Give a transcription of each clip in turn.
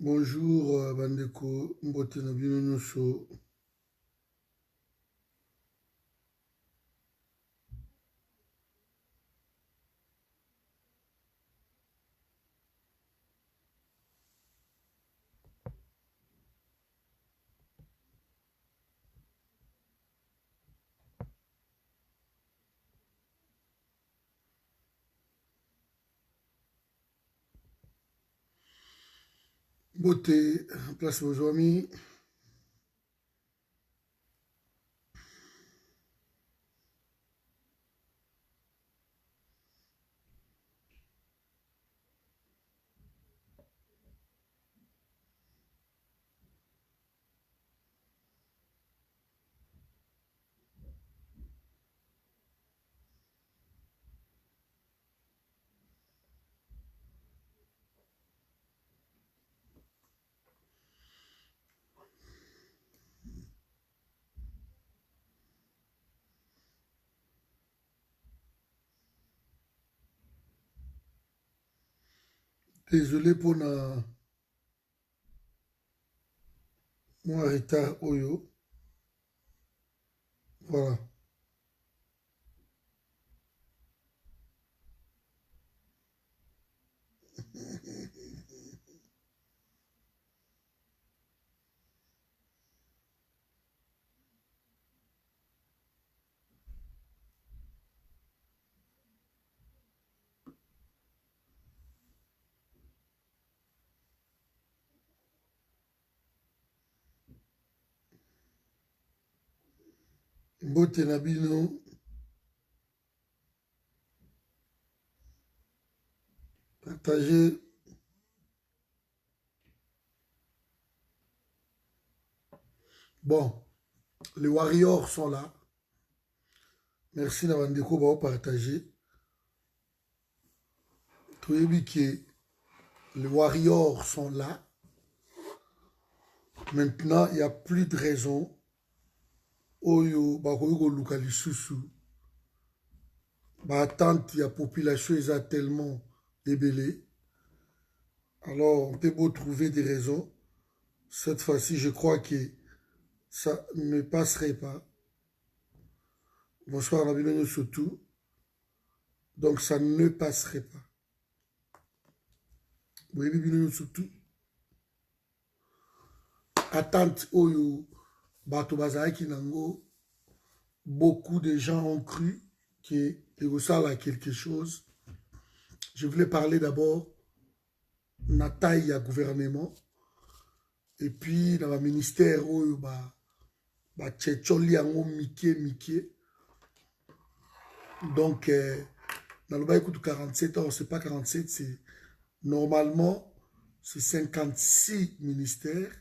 Bonjour bandeko, mbote na bino nyonso. Mbote, place vos amis. Désolé pour mon retard oyo. Voilà. Mbote na bino. Partagez. Bon, les warriors sont là. Merci na bandeko ba partager. Toyebi que les warriors sont là. Maintenant, il n'y a plus de raison. Oyo bakoyo luka lisusu. Attente, il y a population est tellement ébellée. Alors, on peut beau trouver des raisons. Cette fois-ci, je crois que ça ne passerait pas. Bonsoir, la bienvenue surtout. Donc, ça ne passerait pas. Vous voyez, bienvenue surtout. Attente, oyo, bato bazaki nango. Beaucoup de gens ont cru que ressemble à quelque chose. Je voulais parler d'abord de la taille à gouvernement et puis dans le ministère où tchétcholi yango mike. Donc dans le écoute 47 ans, c'est pas 47, c'est normalement c'est 56 ministères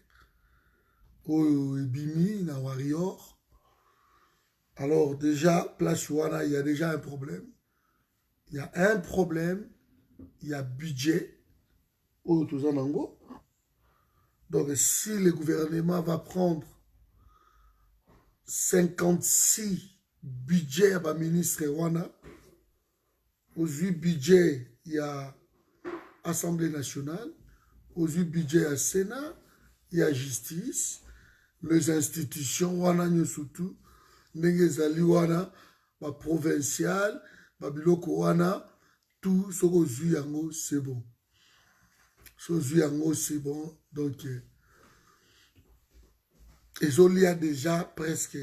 où ebimi na warrior. Alors déjà place wana, il y a déjà un problème. Il y a un problème, il y a budget. Donc, si le gouvernement va prendre 56 budgets à ministre Wana, aux 8 budgets, il y a Assemblée nationale, aux 8 budgets, il y a Sénat, il y a justice, les institutions, Wana surtout, Nengezali Wana, provincial, Biloko Wana, tout ce que c'est bon. C'est bon. Donc, il y a déjà presque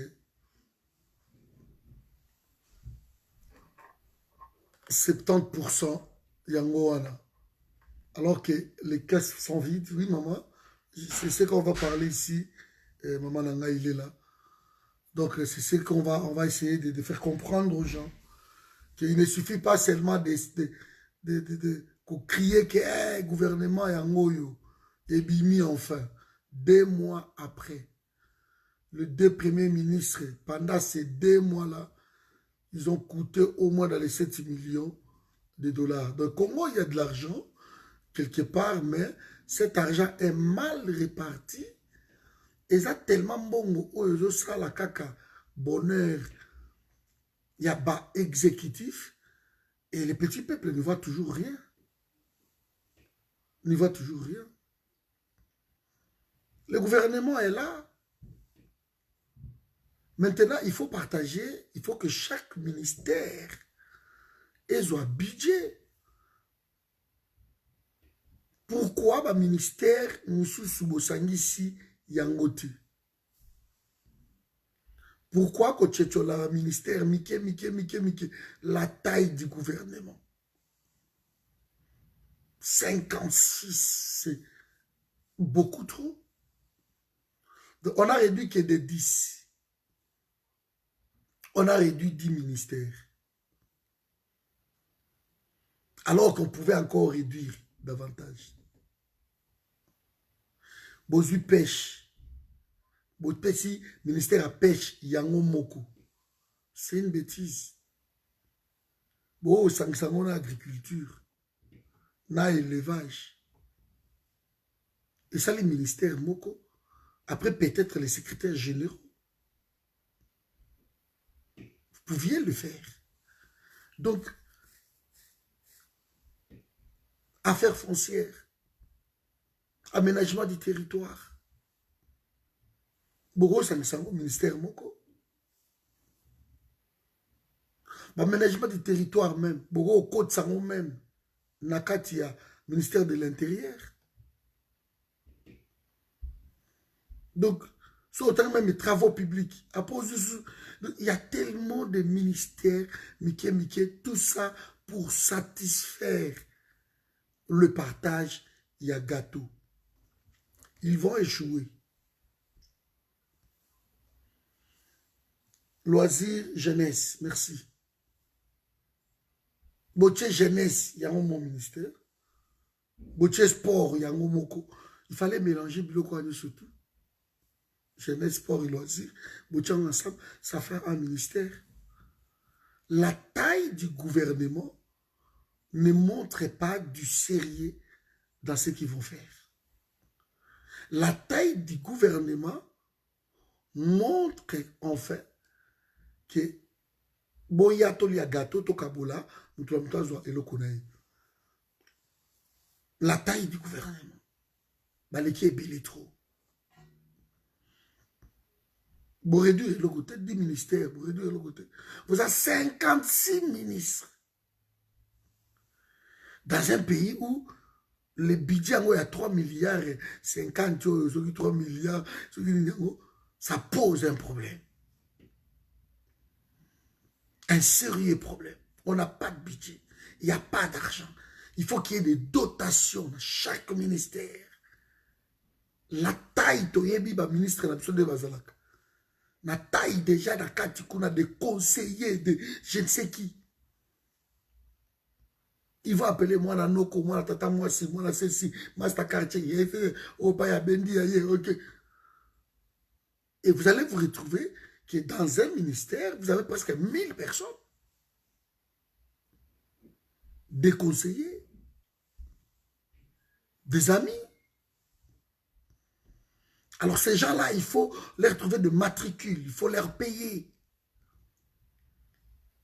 70% Yangoana. Alors que les caisses sont vides. Oui, maman. C'est ce qu'on va parler ici. Maman Nanga, il est là. Donc, c'est ce qu'on va essayer de faire comprendre aux gens. Qu'il ne suffit pas seulement de crier que hey, gouvernement Yangoyo est bimi enfin. 2 mois après, les 2 premiers ministres, pendant ces 2 mois-là, ils ont coûté au moins dans les 7 millions de dollars. Donc, Congo, il y a de l'argent, quelque part, mais cet argent est mal réparti. Et ça tellement bon, ils sera la caca, bonheur, il y a bas exécutif, et les petits peuples ne voient toujours rien. Ne voient toujours rien. Le gouvernement est là. Maintenant, il faut partager, il faut que chaque ministère ait un budget. Pourquoi le ministère nous sous-sous-bossangisi yangote? Pourquoi que la ministère Mike, la taille du gouvernement? 56, c'est beaucoup trop. Donc, on a réduit que de 10. On a réduit 10 ministères. Alors qu'on pouvait encore réduire davantage. Bozu pêche. Bozu ministère à pêche, yango moko. C'est une bêtise. Bo sanction na agriculture, na élevage. Et ça les ministères moko. Après peut-être les secrétaires généraux. Vous pouviez le faire. Donc, affaires foncières, aménagement du territoire. Bogo sanction ministère moko. L'aménagement du territoire même, au code sango même, Nakatia, ministère de l'Intérieur. Donc, sur même les travaux publics, il y a tellement de ministères, tout ça pour satisfaire le partage, il y a gâteau. Ils vont échouer. Loisirs, jeunesse, merci. Botier jeunesse, il y a un mon ministère. Botier sport, il y a un moko. Il fallait mélanger biloko de surtout. Jeunesse, sport et loisirs. Botier ensemble, ça fait un ministère. La taille du gouvernement ne montre pas du sérieux dans ce qu'ils vont faire. La taille du gouvernement montre en fait que boya tolia gâteau to kabola. La taille du gouvernement. Baleki est belé trop. Vous réduire le côté 10 ministères, vous réduire le côté. Vous avez 56 ministres. Dans un pays où le budget est à 3 milliards, 50, 3 milliards, ça pose un problème. Un sérieux problème. On n'a pas de budget. Il n'y a pas d'argent. Il faut qu'il y ait des dotations dans chaque ministère. La taille de ministre de Bazalaka. La taille déjà dans Katikuna des conseillers de je ne sais qui. Ils vont appeler moi la Noko, moi la Tata, moi si, moi la ceci, moi la quartier, Opaya Bendi, ok. Et vous allez vous retrouver que dans un ministère, vous avez presque 1000 personnes. Des conseillers, des amis. Alors ces gens-là, il faut leur trouver de matricules, il faut leur payer.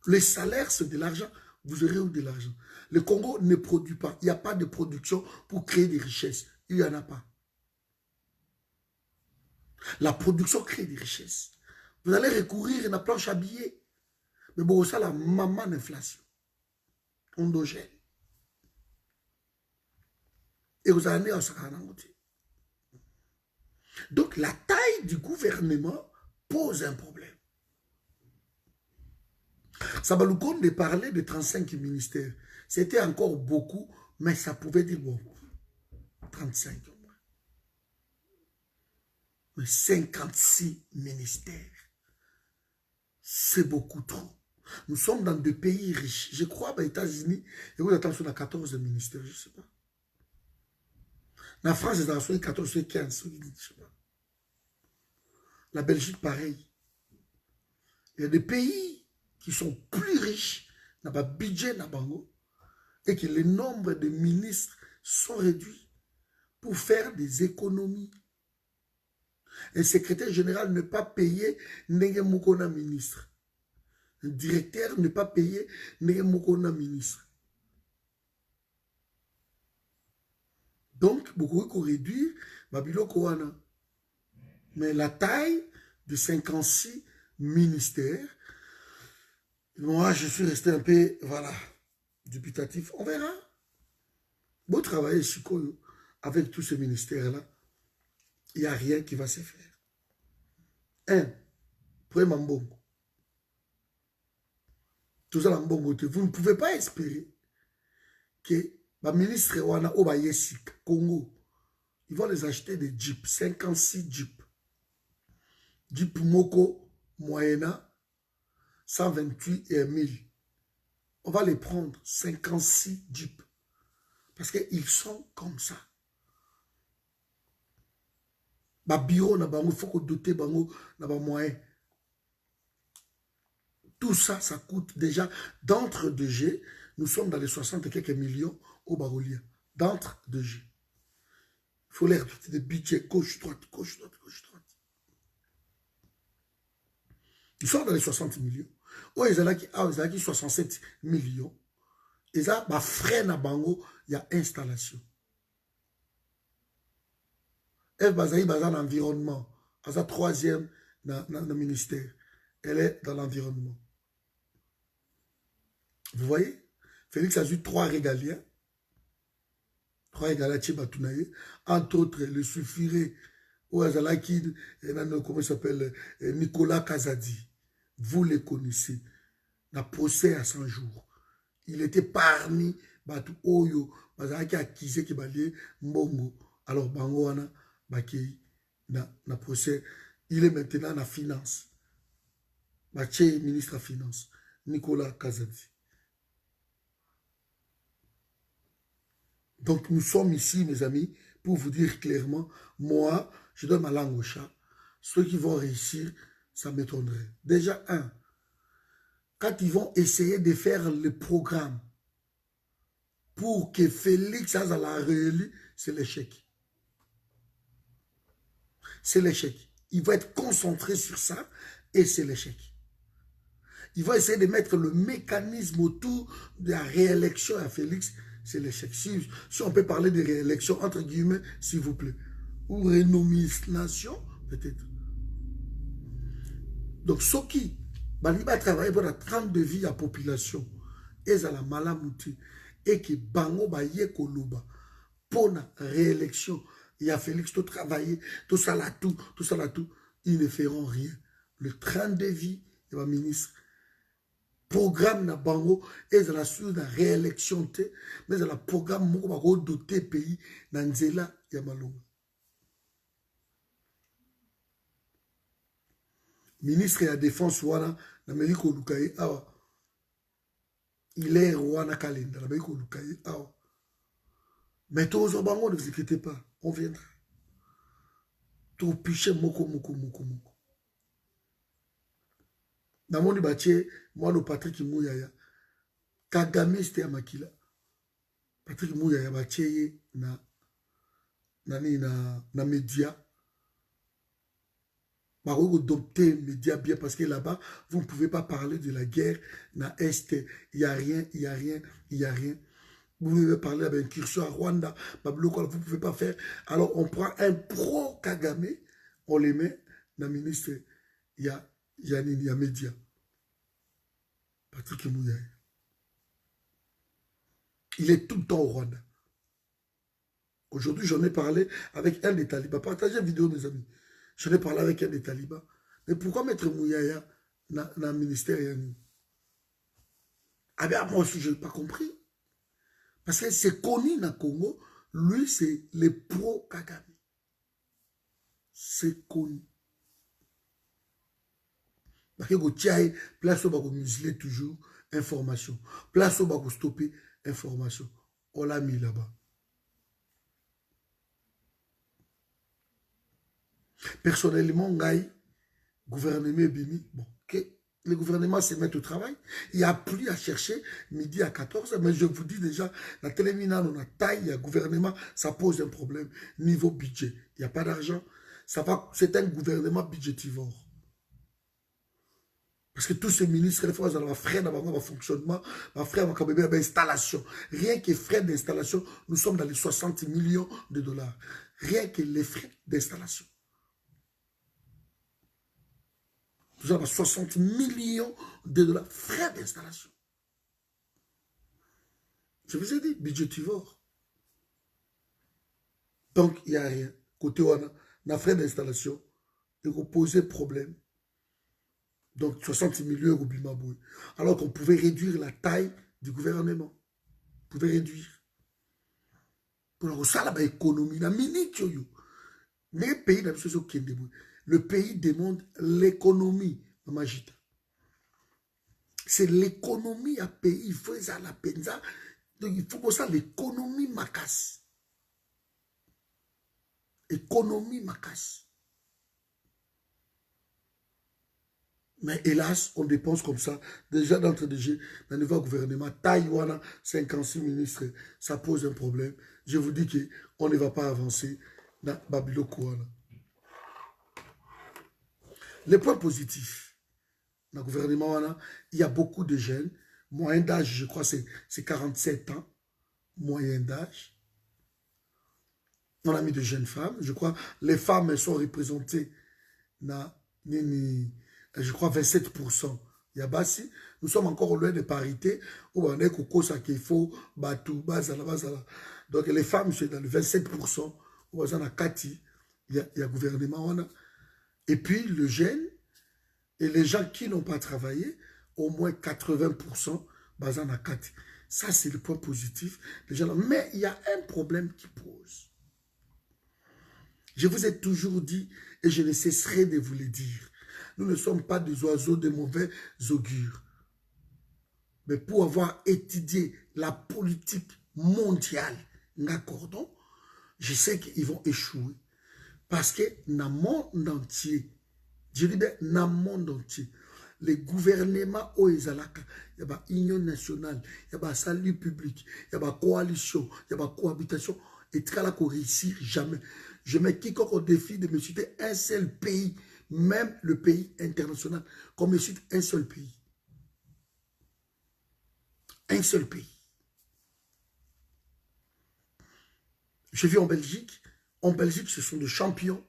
Les salaires, c'est de l'argent. Vous aurez où de l'argent? Le Congo ne produit pas. Il n'y a pas de production pour créer des richesses. Il n'y en a pas. La production crée des richesses. Vous allez recourir à la planche à billets. Mais bon, ça, la maman d'inflation. Endogène. Et vous allez en Sakanangote. Donc, la taille du gouvernement pose un problème. Sabaloukonde parlait de 35 ministères. C'était encore beaucoup, mais ça pouvait dire bon, 35 au moins. Mais 56 ministères, c'est beaucoup trop. Nous sommes dans des pays riches. Je crois aux États-Unis, et vous attention, on a 14 ministères, je ne sais pas. La France est dans 14, 15, je ne sais pas. La Belgique, pareil. Il y a des pays qui sont plus riches, n'a pas budget, n'a pas bango, et que le nombre de ministres sont réduits pour faire des économies. Un secrétaire général ne pas payer n'enge mukona ministre. Un directeur ne pas payer n'enge mukona ministre. Donc, beaucoup qu'on réduire, Babilo Kowana. Mais la taille de 56 ministères, moi, je suis resté un peu, voilà, dubitatif. On verra. Vous travaillez avec tous ces ministères-là, il n'y a rien qui va se faire. Pour Mambongo. Tout ça, vous ne pouvez pas espérer que le ministre Wana Obayesik, Congo, ils vont les acheter des jeeps, 56 jeeps. Jeep Moko, moyena, 128 et 1000. On va les prendre, 56 jeeps. Parce qu'ils sont comme ça. Ba bureau, il faut que doter bango, na ba moyen. Tout ça, ça coûte déjà, d'entre 2G, nous sommes dans les 60 et quelques millions au Barolia. D'entre 2G. Il faut les recruter des budgets gauche, droite, gauche, droite, gauche, droite. Ils sont dans les 60 millions. Oh, ils ont qui 67 millions. Ils ont des frais na bango, il y a installation. Elle est dans l'environnement. Elle est troisième dans le ministère. Elle est dans l'environnement. Vous voyez? Félix a eu 3 régaliens. 3 régaliens Tchibatounaye. Entre autres, le sulfuré. Ouazalaki, comment il s'appelle? Nicolas Kazadi. Vous les connaissez. Il a procès à 100 jours. Il était parmi Batu Oyo. Bazalaki accusé qui balait Mbongo. Alors, Bangoana, Bakei, na procès. Il est maintenant en finance. Baché, ministre de la Finance. Nicolas Kazadi. Donc, nous sommes ici, mes amis, pour vous dire clairement, moi, je donne ma langue au chat. Ceux qui vont réussir, ça m'étonnerait. Déjà, quand ils vont essayer de faire le programme pour que Félix la réélu, c'est l'échec. C'est l'échec. Il va être concentré sur ça et c'est l'échec. Il va essayer de mettre le mécanisme autour de la réélection à Félix, c'est l'échec. Si on peut parler de réélection, entre guillemets, s'il vous plaît. Ou rénomination, peut-être. Donc, ceux qui va travailler pour la 32 vies à population, et à la malamouti, et qui bango ba ye koloba, pour la réélection, il y a Félix tout travailler, tout ça là tout, ils ne feront rien. Le 32 vies, il va ministre, programme na bango et la sur la réélection mais la programme moko ba doter pays na nzela ya malonga. Ministre de la défense wana na Meliko Lukaye awa il est wana kalenda na Meliko Lukaye awa mais tous au bango ne vous inquiétez pas, on viendra tout piché moko. Namoni bache, moi le Patrick Mouyaya, Kagame c'était à Makila. Patrick Mouyaya bache na média. Maroko adopter média bien parce que là-bas, vous ne pouvez pas parler de la guerre na Est. Il n'y a rien. Vous pouvez parler d'incursion à Rwanda, vous ne pouvez pas faire. Alors on prend un pro-Kagame, on les met dans le ministre, il y a média. Patrick Mouyaya. Il est tout le temps au Rwanda. Aujourd'hui, j'en ai parlé avec un des talibans. Partagez la vidéo, mes amis. J'en ai parlé avec un des talibans. Mais pourquoi mettre Mouyaya dans le ministère? Ah bien, moi aussi, je n'ai pas compris. Parce que c'est connu dans le Congo, lui, c'est le pro-Kagame. C'est connu. Parce que place où on va museler toujours information. Place où on va stopper information. On l'a mis là-bas. Personnellement, Ngaï, gouvernement Bini, bon, que le gouvernement se met au travail. Il n'y a plus à chercher midi à 14h, mais je vous dis déjà, la télémina, on a taille, il y a gouvernement, ça pose un problème. Niveau budget, il n'y a pas d'argent. C'est un gouvernement budgétivore. Parce que tous ces ministres, les fois, ils ont frais dans fonctionnement, frais dans l'installation. Rien que frais d'installation, nous sommes dans les 60 millions de dollars. Rien que les frais d'installation. Tout ça, 60 millions de dollars, frais d'installation. Je vous ai dit, budgétivore. Donc, il n'y a rien. Côté on a frais d'installation, et vous posez problème. Donc, 60 millions au Bimaboué. Alors qu'on pouvait réduire la taille du gouvernement. On pouvait réduire. Pour ça, l'économie, la mini les pays, le pays demande l'économie. C'est l'économie à pays. Il faut ça la peine. Donc, il faut que ça, l'économie macasse. Économie macasse. Mais hélas, on dépense comme ça. Déjà d'entrée de jeu, dans le nouveau gouvernement, Taïwan, 56 ministres, ça pose un problème. Je vous dis qu'on ne va pas avancer dans Babylone Kouana. Les points positifs, dans le gouvernement, il y a beaucoup de jeunes. Moyen d'âge, je crois, c'est 47 ans. Moyen d'âge. On a mis de jeunes femmes. Je crois les femmes sont représentées dans, je crois, 27%. Yabasi, nous sommes encore loin de parité. Où on est Koko Sakefo, Batou, Bazala, Bazala. Donc les femmes, c'est dans le 27%. Où on a Kati, il y a gouvernement. Et puis le jeune et les gens qui n'ont pas travaillé, au moins 80%, Bazana Kati. Ça, c'est le point positif. Les gens, mais il y a un problème qui pose. Je vous ai toujours dit, et je ne cesserai de vous le dire, nous ne sommes pas des oiseaux de mauvais augure. Mais pour avoir étudié la politique mondiale, je sais qu'ils vont échouer. Parce que dans le monde entier, je dis bien dans le monde entier, les gouvernements au Ezalaka, il y a l'Union nationale, il y a salut public, il y a coalition, il y a cohabitation, et Trala qu'on réussir jamais. Je mets quiconque au défi de me citer un seul pays, même le pays international, qu'on me cite un seul pays. Un seul pays. Je vis en Belgique. En Belgique, ce sont des champions.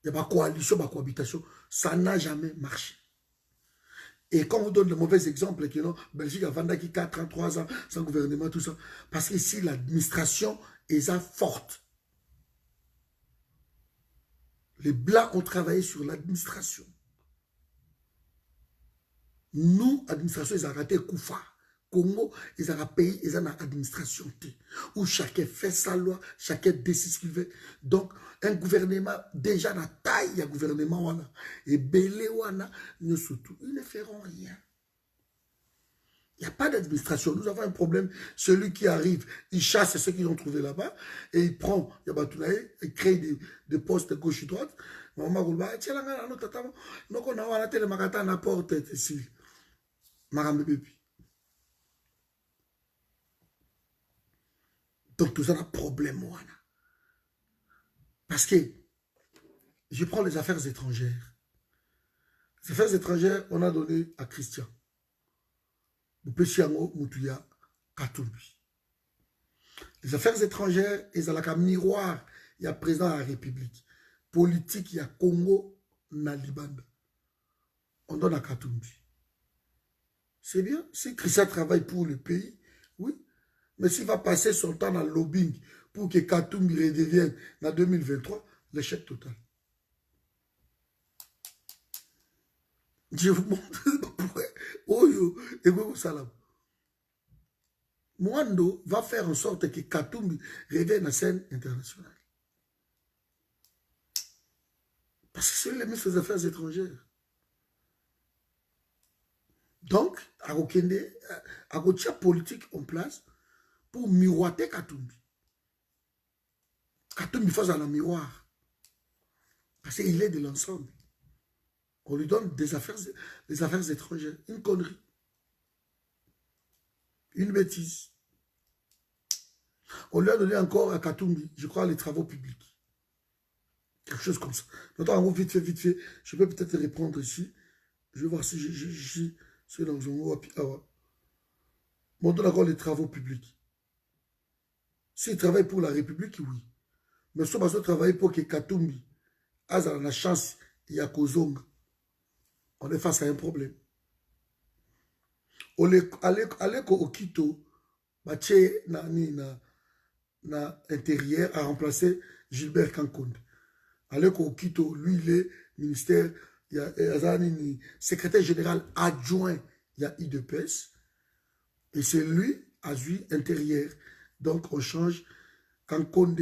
Il y a pas coalition, pas cohabitation. Ça n'a jamais marché. Et quand on vous donne de mauvais exemples, que non, Belgique a 4 ans, 3 ans, sans gouvernement, tout ça, parce qu'ici, l'administration est forte. Les Blancs ont travaillé sur l'administration. Nous, administration, ils ont raté Koufa. Congo, ils ont payé, ils ont une administration où chacun fait sa loi, chacun décide ce qu'il veut. Donc, un gouvernement, déjà la taille, il y a un gouvernement, et Belé, ils ne feront rien. Il n'y a pas d'administration. Nous avons un problème. Celui qui arrive, il chasse ceux qu'ils ont trouvé là-bas et il prend, il crée des postes gauche et droite. Donc, tout ça, a un problème. Parce que je prends les affaires étrangères. Les affaires étrangères, on a donné à Christian. Les affaires étrangères, ils ont un miroir. Il y a président de la République. Politique, il y a Congo, Nalibanda. On donne à Katumbi. C'est bien. Si Christian travaille pour le pays, oui. Mais s'il va passer son temps dans le lobbying pour que Katumbi redevienne en 2023, l'échec total. Je vous montre pourquoi. Oyo, et vous salam. Mwando va faire en sorte que Katumbi revienne à la scène internationale. Parce que c'est les ministres des Affaires étrangères. Donc, à Agotia politique en place pour miroiter Katumbi. Katumbi face à la miroir. Parce qu'il est de l'ensemble. On lui donne des affaires étrangères. Une connerie. Une bêtise. On lui a donné encore à Katumbi, je crois, les travaux publics. Quelque chose comme ça. Maintenant, vite fait. Je peux peut-être répondre ici. Je vais voir si je suis dans un mot. Bon, d'accord, les travaux publics. S'il travaille pour la République, oui. Mais si on va travailler pour que Katumbi ait la chance, il y a Kozonga. on est face à un problème. Allez au Quito, Mathieu na intérieur a remplacé Gilbert Kankonde. Allez au Quito, lui il est ministère, il y a secrétaire général adjoint, il y a IDPS, et c'est lui, Azui intérieur. Donc on change Kankonde,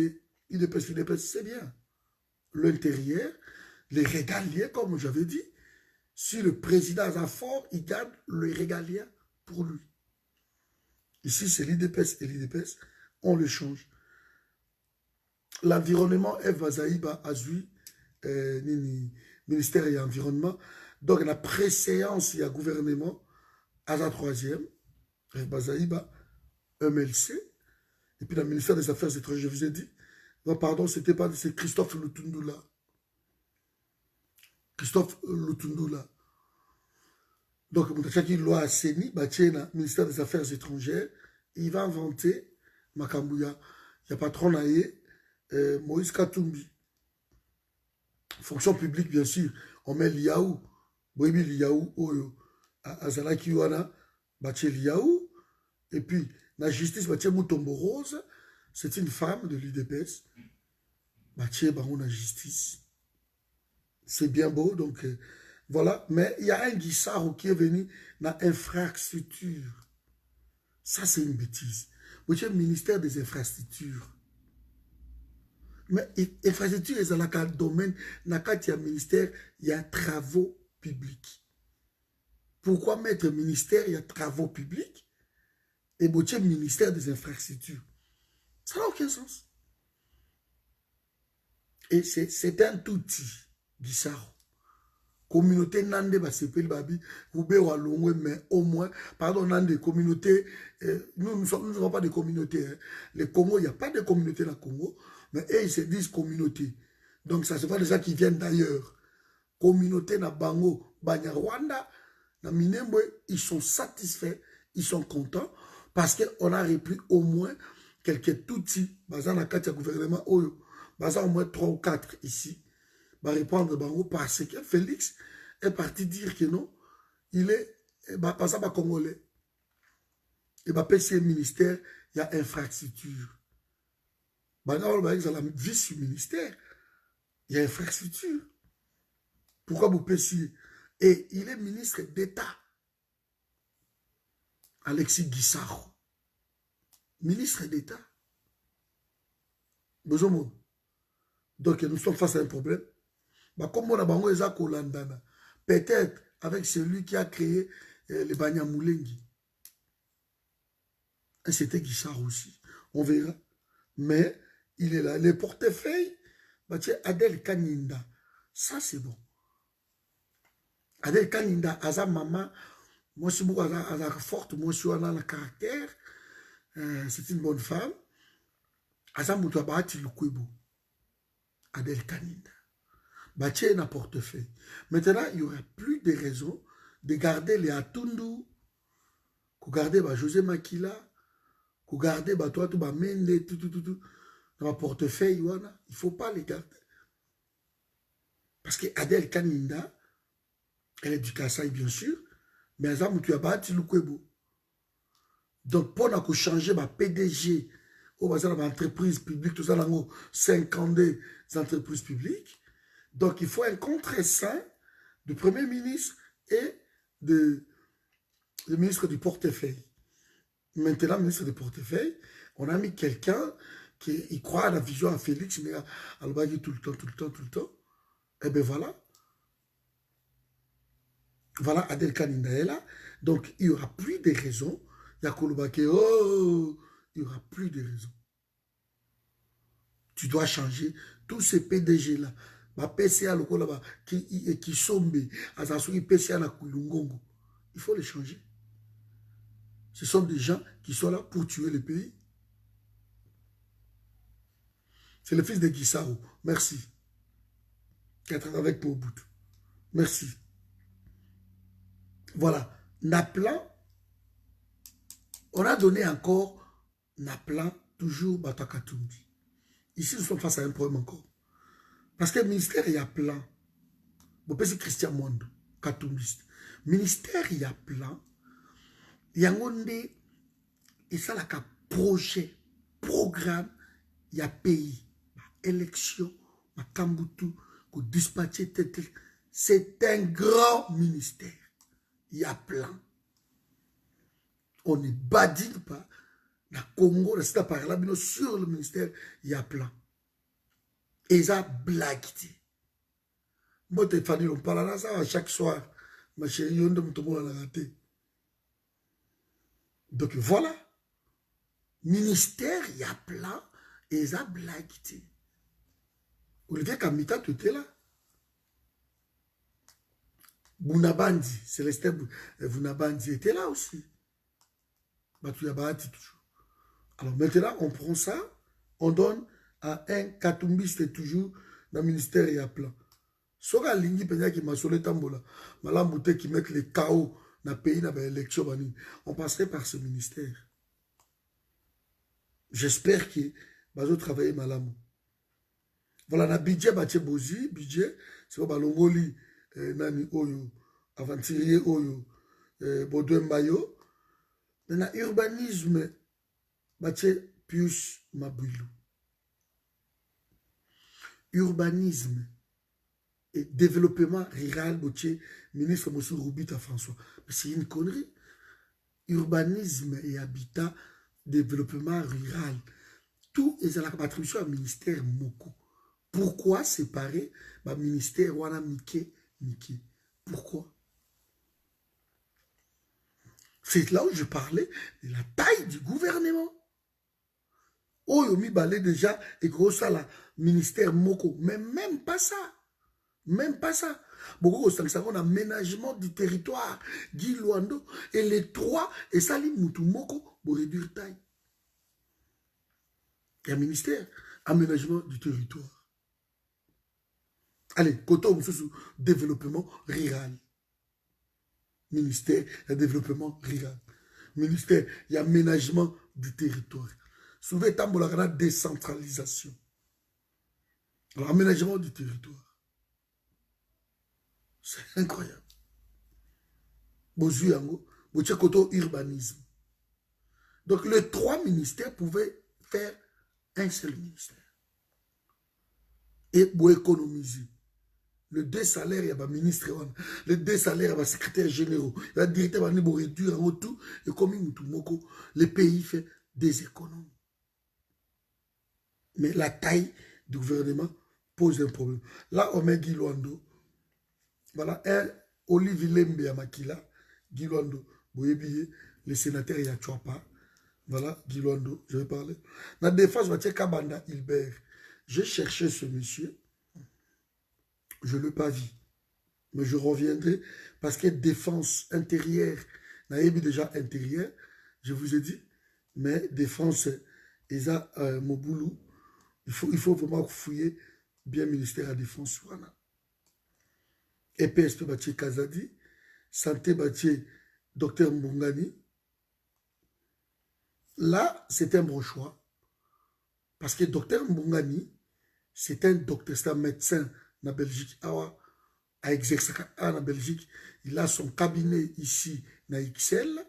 IDPS, c'est bien. L'intérieur, les régaliens, comme j'avais dit, si le président a fort, il garde le régalien pour lui. Ici, c'est l'IDPS et l'IDPS, on le change. L'environnement, Eva Zaïba Azui, ministère et environnement. Donc, la préséance, il y a gouvernement, à la troisième, Eva Zaïba, MLC. Et puis, le ministère des Affaires étrangères, je vous ai dit. Non, pardon, c'était pas, c'est Christophe Lutundula. Christophe Lutundula. Donc, Moutachaki loi Seni, Batiena, ministère des Affaires étrangères, il va inventer Makambouya. Il y a patron naïe, Moïse Katumbi. Fonction publique, bien sûr, on met Liaou. Boibi Liaou, Oyo. Azalaki Wana, Batie Liaou. Et puis, la justice, Batie Moutombo Rose, c'est une femme de l'UDPS. Batie Baron la justice. C'est bien beau, donc voilà. Mais il y a un Guissaro qui est venu dans l'infrastructure. Ça, c'est une bêtise. Vous avez le ministère des infrastructures. Mais infrastructure, c'est dans le domaine, dans le ministère, il y a travaux publics. Pourquoi mettre ministère, il y a travaux publics, et vous avez le ministère des infrastructures? Ça n'a aucun sens. Et c'est un outil, Guissaro. Communauté nande ba sepeli babi oube wa longwe, mais au moins pardon nande communauté nous ne sommes pas des communautés hein. Le Congo, il n'y a pas de communauté dans le Congo, mais eux ils se disent communauté, donc ça se voit des gens qui viennent d'ailleurs. Communauté na Bango Banyarwanda na Minembwe, ils sont satisfaits, ils sont contents parce qu'on a repris au moins quelques outils basant na carte gouvernement oyo basant au moins 3 ou 4 ici va répondre Bango parce que Félix est parti dire que non, il est pas ça pas congolais. Et bah PC ministère, il y a infrastructure. Bango bah la vice ministère, il y a infrastructure. Pourquoi vous PC? Et il est ministre d'État. Alexis Guissaro. Ministre d'État. Besoin de. Donc nous sommes face à un problème. Bah, comme on a bango eza kolandana, peut-être avec celui qui a créé les Banyamoulengi. Et c'était Guissaro aussi. On verra. Mais il est là. Les portefeuilles, bah, Adel Kaninda. Ça, c'est bon. Adel Kaninda, Aza maman, moi, je suis beaucoup forte, moi, je suis dans le caractère. C'est une bonne femme. Aza Moutouabati Lukwebo. Adel Kaninda. Bâtir un portefeuille. Maintenant, il n'y aura plus de raison de garder les Atundu, de garder José Makila, de garder toi, tout Mende, tout, dans le portefeuille. Il ne faut pas les garder. Parce que Adel Kaninda, elle est du Kassai, bien sûr, mais elle a bâti le Kwebo. Donc, pour changer ma PDG, entreprise publique, tout ça, 50 des entreprises publiques. Donc, il faut un contre-saint du Premier ministre et du ministre du portefeuille. Maintenant, ministre du portefeuille, on a mis quelqu'un qui croit à la vision à Félix, mais à le tout le temps. Et bien voilà. Voilà Adel Kaninda est là. Donc, il n'y aura plus de raisons. Il y a Kolobake, il n'y aura plus de raisons. Tu dois changer tous ces PDG-là. Ma PCA là qui sombe à PCA na Kulungongo. Il faut les changer. Ce sont des gens qui sont là pour tuer le pays. C'est le fils de Guissaro. Merci. Qui a travaillé avec Mobutu. Merci. Voilà. Naplan, on a donné encore Naplan, toujours Batakatumbi. Ici, nous sommes face à un problème encore. Parce que le ministère, il y a plein. Vous pensez Christian Mondo. Katumbiste. Ministère, il y a plan. Il y a un et ça, là, projet, programme, il y a pays, élection, ma Kambutu, que dispatcher, c'est un grand ministère. Il y a plan. On ne badine pas. Dans le Congo, c'est par là, mais sur le ministère, il y a plan. Et ça, blague. Moi, t'es fanny, on parle là, ça, chaque soir. Ma chérie, on me tombe la raté. Donc voilà. Ministère, il y a plan. Et ça, blague. Olivier Kamita, tu étais là. Bounabandi, Célestin Bounabandi était là aussi. Batouyabaati toujours. Alors maintenant, on prend ça, on donne à un katumbiste toujours dans le ministère et à plan. Soga lingi penya qui m'a solé tambola, malambouté qui met les chaos dans le pays dans l'élection, on passerait par ce ministère. J'espère que bazo travailler malamou. Voilà, na budget bache bozi, budget, c'est pas balongoli nani oyo, aventurier oyo, Baudouin Mayo. Maintenant, urbanisme, bache Pius Mabouilou. Urbanisme et développement rural, bache ministre Moussou Roubita François. Mais c'est une connerie. Urbanisme et habitat, développement rural. Tout est à la contribution au ministère Moko. Pourquoi séparer le ministère Wana Mike? Pourquoi? C'est là où je parlais de la taille du gouvernement. Oh, Yomi Balé déjà, et gros ça là, ministère Moko. Mais même pas ça. Même pas ça. Beaucoup de on aménagement du territoire, Guy Luando, et les trois, et Salim Moutou Moko, pour réduire taille. Il y a un ministère, aménagement du territoire. Allez, côté développement rural. Ministère, il y a développement rural. Ministère, il y a aménagement du territoire. Souvent, il y a décentralisation. Alors, aménagement du territoire. C'est incroyable. Bozuyango, Boutchakoto urbanisme. Donc, les trois ministères pouvaient faire un seul ministère. Et pour économiser. Le deux salaires, il y a un ministre, le deux salaires, il y a un secrétaire général, il y a un directeur, il y a un réduire en tout, et comme le pays fait des économies. Mais la taille du gouvernement pose un problème. Là, on met Guy Luando. Voilà, un Olivier Lembe à Makila, Guy Luando, le sénateur il y a Chouapa. Voilà, Guy Luando, je vais parler. La défense, je vais Kabanda Hilbert. J'ai cherché ce monsieur. Je ne l'ai pas vu. Mais je reviendrai parce que défense intérieure, naïbi déjà intérieure, je vous ai dit, mais défense, Eza Moboulou, il faut vraiment fouiller bien ministère de la Défense. Voilà. EPSP Batié Kazadi, Santé Batié Docteur Mbungani. Là, c'est un bon choix. Parce que Docteur Mbungani, c'est un docteur, c'est un médecin en Belgique, à exercer en Belgique. Il a son cabinet ici, à XL.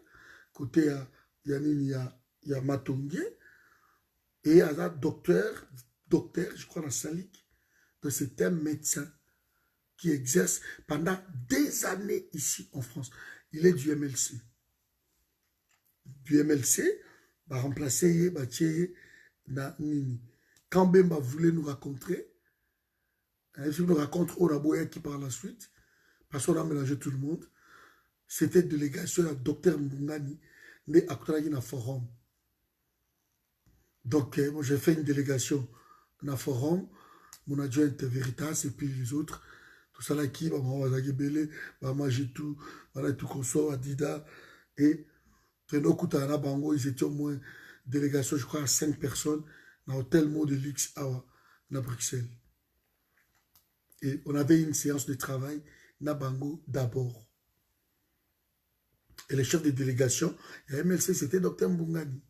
Côté, il y a Matongué. Et il y a un docteur, je crois, dans Salik. Donc, c'est un médecin qui exerce pendant des années ici en France. Il est du MLC. Du MLC, va remplacer Batié na Nini. Quand Bemba voulait nous rencontrer, je nous raconte Oraboya qui par la suite, parce qu'on a mélangé tout le monde, c'était délégation à Docteur Mbungani, né à Koutanaï forum. Donc, moi, j'ai fait une délégation dans le forum, mon adjoint Veritas et puis les autres, tout ça là qui, Belé, Majitou, tout consort, Adida, et Treno Koutana Bango, ils étaient au moins délégation, je crois, à 5 personnes, dans l'hôtel Mot de Lix à Bruxelles. Et on avait une séance de travail, Nabango d'abord. Et le chef de délégation, la MLC, c'était Dr Mbungani.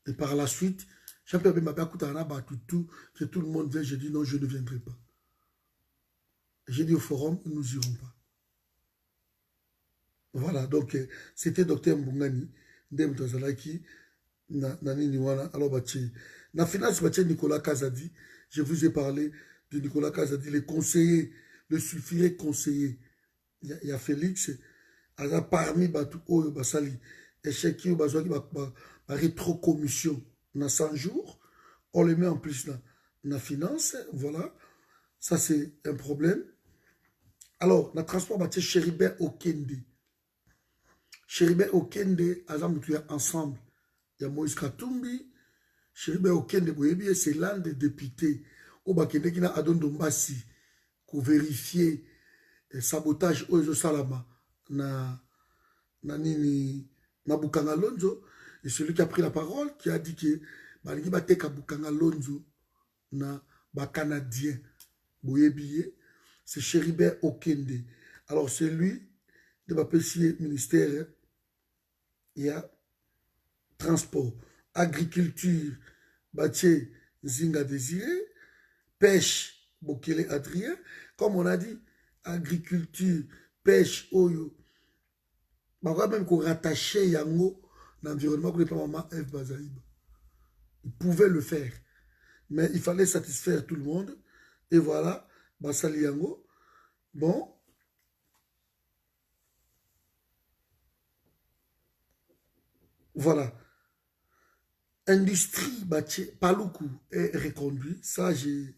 Et par la suite, Jean-Pierre Bemba Koutana, que tout le monde vient, j'ai dit non, je ne viendrai pas. J'ai dit au forum, nous n'irons pas. Voilà, donc c'était Dr Mbungani, Ndem Tazalaki, Nani Niwana, alors Bachi. La finance, Bachi Nicolas Kazadi, je vous ai parlé de Nicolas Kazadi, les conseillers, le sulfuré conseiller. Il y a Félix, parmi Batou Oyo Basali, échec qui Bazouaki, rétro-commission, dans 100 jours, on les met en plus dans la finance, voilà, ça c'est un problème. Alors, le transport, Bachi Chéribert Okende. Chéribert Okende, Azam, ensemble. Il y a Moïse Katumbi, Chéribert Okende, c'est l'un des députés. Au Bakende qui a Adon Dombassi, pour vérifier le sabotage aux Salama, na Bukanga Lonzo. Et celui qui a pris la parole, qui a dit que Balingi Bateka Bukanga Lonzo, na Canadien, c'est Chéribert Okende. Alors, c'est lui, de ma ministère, il y a transport, agriculture, Baché Zinga Désiré, pêche, Bokele Adrien, comme on a dit, agriculture, pêche, Oyo, on va même qu'on rattachait Yango l'environnement que les parents F. Bazaïba. Ils pouvaient le faire, mais il fallait satisfaire tout le monde, et voilà, Basali Yango, bon, voilà. Industrie, Paloukou est reconduit. Ça, je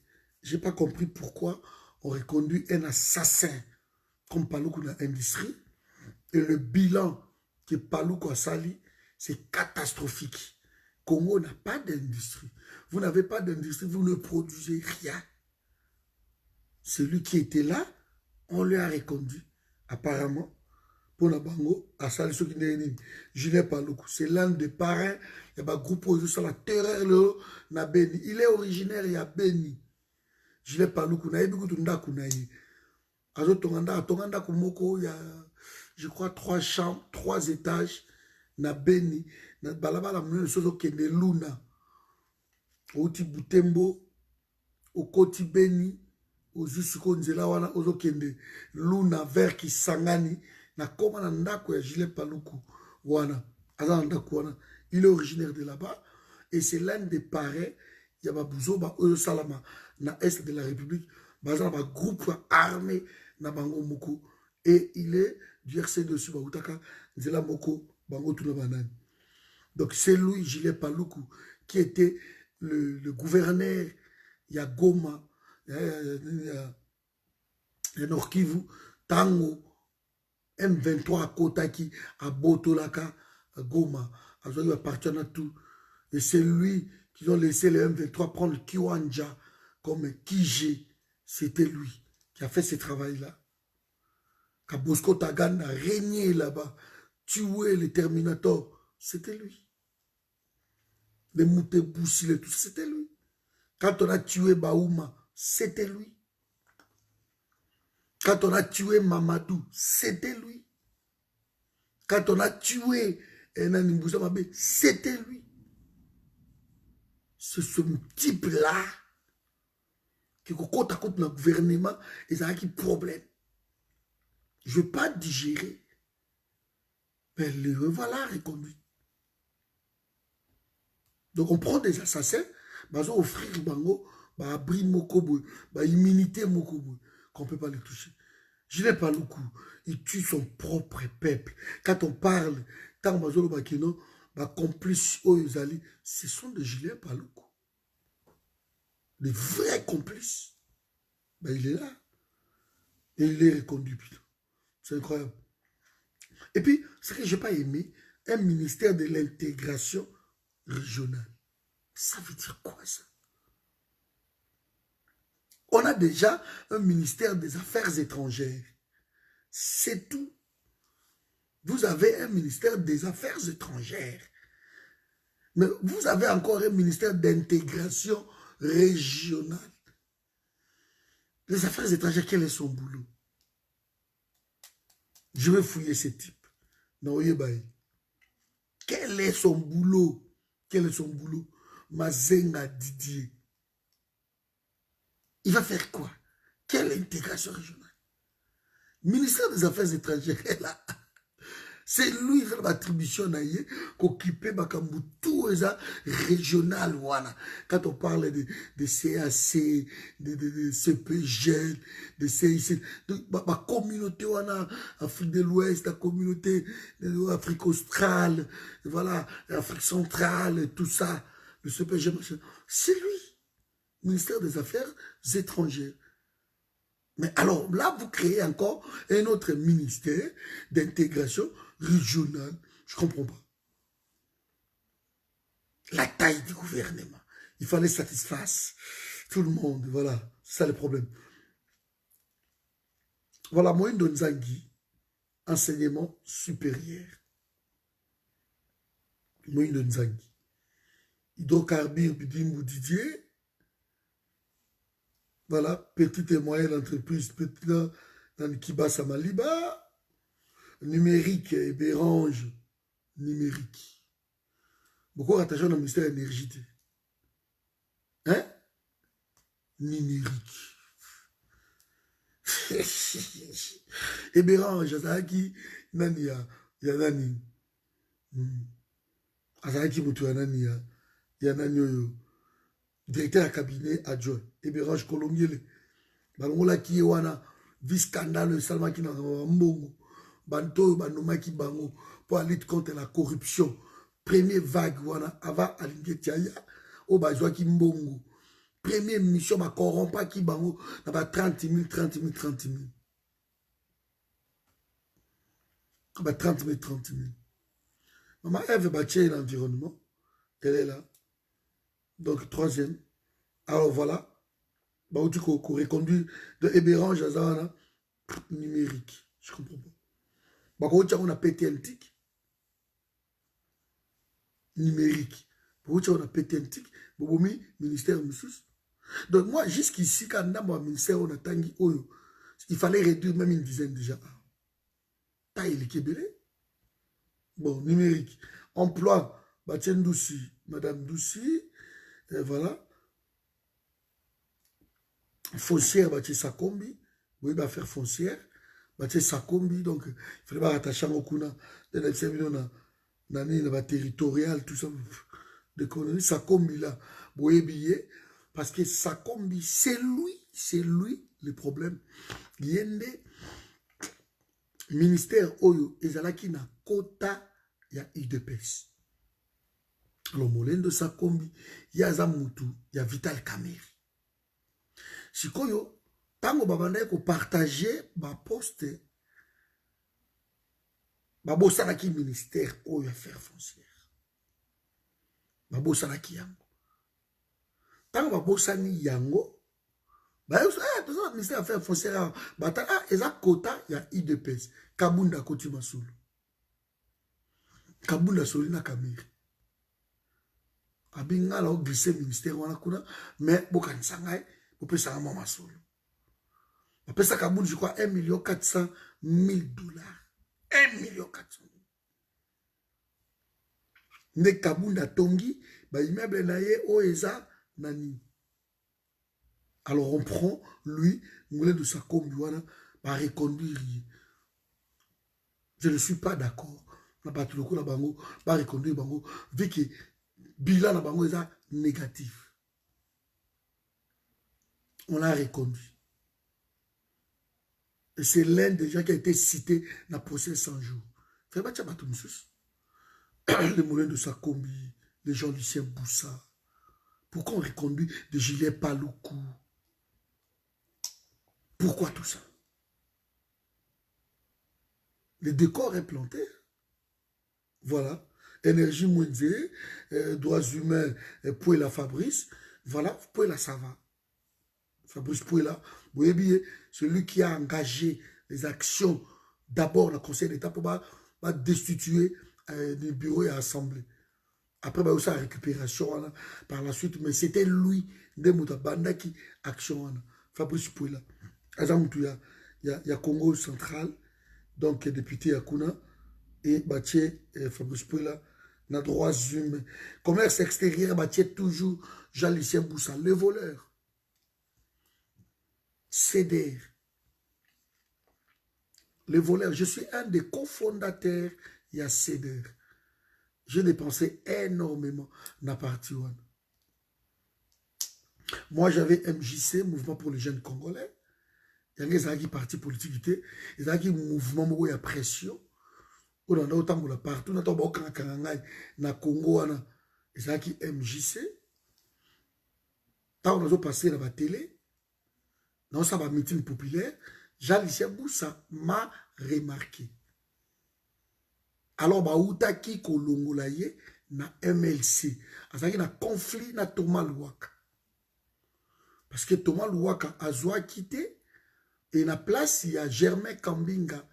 n'ai pas compris pourquoi on reconduit un assassin comme Paloukou dans l'industrie. Et le bilan que Paloukou a sali, c'est catastrophique. Congo n'a pas d'industrie. Vous n'avez pas d'industrie, vous ne produisez rien. Celui qui était là, on lui a reconduit. Apparemment, pour la bango, à sali ceux qui n'est Julien Paloukou, c'est l'un des parrains. Il y a un groupe sur la terreur na Beni. Il est originaire, il y a Beni. Julien Paloukou, na yebi kutunda kunayi. Azo tonganda kumoko, il y a, je crois, 3 chambres, 3 étages, na Beni. Na balabala mounou sozo kende Luna. Oti Butembo, Okoti Beni, Ozisuko Nzela wana, Ozo kende Luna, vers Kisangani. Na koma na ndako ya Julien Paloukou wana aza ndako wana, il est originaire de là-bas et c'est l'un des parrains ya babuzo ba oyo salama na est de la République baza ba groupe armé na bango moko et il est du RC dessus ba utaka nzela moko bango tuna banani. Donc c'est lui Julien Paloukou qui était le gouverneur ya Goma ya Nord Kivu tango M23 à Kotaki, à Botolaka, à Goma, à Zoï appartient à tout. Et c'est lui qui ont laissé les M23 prendre Kiwanja comme Kije. C'était lui qui a fait ce travail-là. Quand Bosco Tagan a régné là-bas, tué les Terminators, c'était lui. Les Mouteboussi, tout ça, c'était lui. Quand on a tué Baouma, c'était lui. Quand on a tué Mamadou, c'était lui. Quand on a tué Nani Mbouza Mabé, c'était lui. C'est ce type-là qui compte à compte notre gouvernement et ça a un problème. Je ne veux pas digérer. Mais le voilà reconduit. Donc on prend des assassins, on offrir bango, abri mokobo, immunité mokobo, qu'on ne peut pas les toucher. Je n'ai pas le coup. Il tue son propre peuple. Quand on parle, tant Mazolo Bakino, complices Oyozali, ce sont des Julien Paloukou. Les vrais complices. Il est là. Et il est reconduit. C'est incroyable. Et puis, ce que je n'ai pas aimé, un ministère de l'intégration régionale. Ça veut dire quoi ça? On a déjà un ministère des Affaires étrangères. C'est tout. Vous avez un ministère des Affaires étrangères. Mais vous avez encore un ministère d'intégration régionale. Les Affaires étrangères, quel est son boulot? Je vais fouiller ce type. Quel est son boulot? Quel est son boulot? Mazenga Didier. Il va faire quoi? Quelle intégration régionale? Ministère des Affaires étrangères, là. C'est lui qui fait l'attribution qu'occuper tout régional. Voilà. Quand on parle de CAC, de CPG, de CIC, de la communauté Afrique de l'Ouest, la communauté de l'Afrique australe, voilà, l'Afrique centrale, tout ça, le CPG, c'est lui, ministère des Affaires étrangères. Mais alors là, vous créez encore un autre ministère d'intégration régionale. Je ne comprends pas. La taille du gouvernement. Il fallait satisfaire tout le monde. Voilà, c'est ça le problème. Voilà, Moïse Nzangi, enseignement supérieur. Moïse Nzangi. Hydrocarbures, Bidimou Didier. Voilà, petite et moyenne entreprise, petite dans le Kibasa Maliba. Numérique et Bérange, numérique. Beaucoup rattaché au ministère de l'énergie. Hein? Numérique. Et Bérange, Azaki, Nani, ya Nani. Azaki Moutou, Nani, ya Nani, directeur de cabinet adjoint. Et Bérange Colombier, Balongola qui est wana, vice-scandale, Salma qui n'a pas mbongo. Banto, banomaki bango, pour aller contre la corruption. Première vague, wana, avant Alingue Tiaya, au Bajoua qui mbongo. Première mission, ma corrompa qui bango, n'a 30 000, 30 000, 30 000. 30 000, 30 000. Maman, elle veut bâtir l'environnement. Elle est là. Donc, troisième. Alors, voilà. Bah, où tu reconduis de Hébérange à Zahana, numérique. Je comprends pas. Bah, où on a pété un tic. Numérique. Où on a pété un tic. Bobomi, ministère Moussous. Donc, moi, jusqu'ici, quand on a un ministère, on a tangi Oyo. Il fallait réduire même une dizaine déjà. Taille les Kébélé. Bon, numérique. Emploi, Batien Doussi, Madame Doussi. Et voilà. Foncière, Batien Sakombi. Oui, bah faire foncière. Batien Sakombi. Donc, il fallait pas rattacher au Kuna. Dans territorial, tout ça. De colonie. Sakombi là. Boye billet. Parce que Sakombi, c'est lui le problème. Yende. Ministère Oyo, ezalaki na kota ya UDPS. Alors, Molendo Sakombi, yaza mutu, ya Vital Kamerhe. Sikoyo, tango babanda ko partager ba poste, babosanaki ministère Oyo affaires foncières. Babosanaki yango. Tango babosani yango, ministère affaires foncières, eza kota ya UDPS. Kabunda Koti Masulu. Kabunda Solina Kamerhe. Abinga la glissé ministère wana kuna mais bokanisa ngai bopesa mama Masulu. Bapesa Kabunda je crois 1 400 000 $. 1 400 000. Ne Kabunda tongi ba immeuble na ye o eza nani. Alors on prend lui Moulin de Sakombi wana ba reconduire. Je ne suis pas d'accord. On a battu le coup la bango, ba reconduire bango vu que bilan la bango est négatif. On l'a reconduit. Et c'est l'un des gens qui a été cité dans le procès 100 jours. Fait pas les moulins de Sakombi, les gens Lucien Boussa. Pourquoi on reconduit de Julien Paloukou? Pourquoi tout ça? Le décor est planté. Voilà. Énergie Mouenzé, droits humains, Pouela Fabrice. Voilà, Pouela ça va. Fabrice Pouela, vous voyez, celui qui a engagé les actions, d'abord le Conseil d'État pour destituer le bureau et l'Assemblée. Après, il y a aussi la récupération par la suite, mais c'était lui, Ndemouta Banda qui action. Fabrice Pouela. Il y a Congo central, donc député Akuna, et Batié Fabrice Pouela. Na droits humains. Commerce extérieur, Batié toujours Jean-Lucien Boussa, le voleur. CDR. Les voleurs, je suis un des cofondateurs, il y a CEDER. J'ai dépensé énormément dans la partie one. Moi, j'avais MJC, Mouvement pour les jeunes congolais. Il y a un parti politique, il y a un mouvement où il y a pression. On a autant de partout, on a autant de Congo, il y a un MJC. Quand on a passé dans la télé, dans sa meeting populaire, Jean-Lucien Boussa m'a remarqué. Alors, baoutaki kolongolaye na MLC. Azaki na conflit na Thomas Louaka. Parce que Thomas Louaka a zoa quitté et na place il y a Germain Kambinga.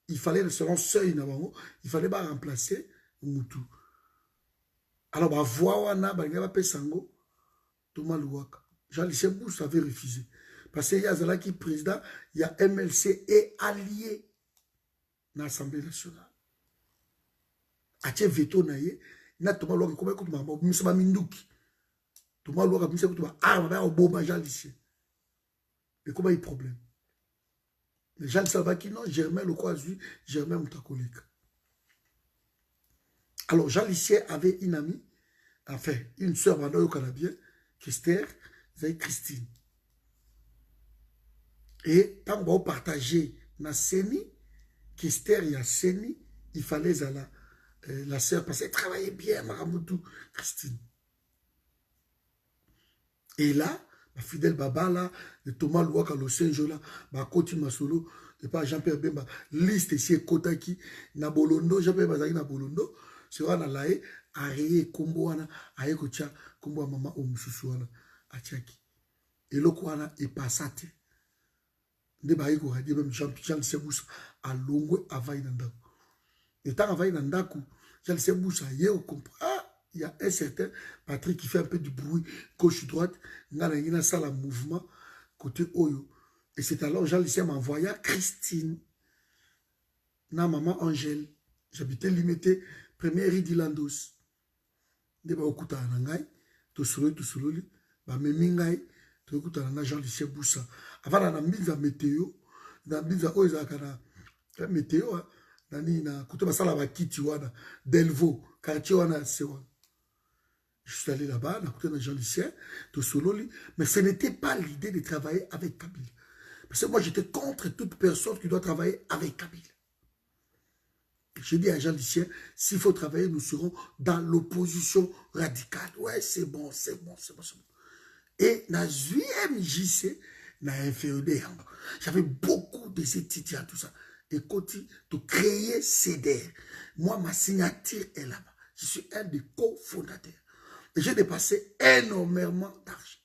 Il fallait selon seuil na bango, il fallait pas remplacer Moutou. Alors ba voix wana ba ngaba pesango Thomas Louaka. Jean-Lucien Boussa avait refusé parce qu'il y a Zalaki président, il y a MLC et allié dans l'Assemblée nationale. Atie veto na ye na Thomas Louaka comme écoute ma misama minduki Thomas Louaka misa écoute ma arme ba oboma Jean-Lucien. Et comment il problème? Les gens savent qui non, Germain le quoi azui, Germain Moutakolika. Alors Jean-Lucien avait une amie, enfin une sœur au Canadien, Esther, c'est Christine. Et tant qu'on partageait na Seni, Esther et Seni, il fallait la sœur parce qu'elle travaillait bien, Maramoutou, Christine. Et là, ma fidèle Baba là, de Thomas Louaka, le Saint-Jean là, ma Koti Masolo, et pas Jean-Pierre Bemba, liste ici, Kotaki, Nabolondo, Jean-Pierre Bazaki Nabolondo, c'est vrai, Nalae, Areye, Komboana, Aye Kocha, Kombo Mama Omususuana, Achaki. Et le Kouana est passate. Ne Baye Koradi, même Jean Seboussa, à Longwe, à Vainandaku. Et tant à Vainandaku, Jean Seboussa, Yeo comprend. Il y a un certain Patrick qui fait un peu du bruit gauche-droite. Il y a un salle en mouvement côté Oyo. Et c'est alors Jean-Lucien m'a envoyé à Christine. Na maman Angèle. J'habitais limité. Première rue d'Ilandos. De ba okuta nangai. To solo. Ba memingai. To okuta na Jean-Lucien Boussa. Avant na mise à météo. Na mise à Oyo zakana. Météo. Nani na kuto basala ba kiti wana. Delvaux. Quartier wana sewa. Je suis allé là-bas, on a écouté Jean-Lucien, mais ce n'était pas l'idée de travailler avec Kabila. Parce que moi, j'étais contre toute personne qui doit travailler avec Kabila. J'ai dit à Jean-Lucien, s'il faut travailler, nous serons dans l'opposition radicale. Ouais, c'est bon. Et dans UMJC, dans infériorité, j'avais beaucoup de ces étudiants, tout ça. Et continue de créer CEDER. Moi, ma signature est là-bas. Je suis un des cofondateurs. J'ai dépassé énormément d'argent.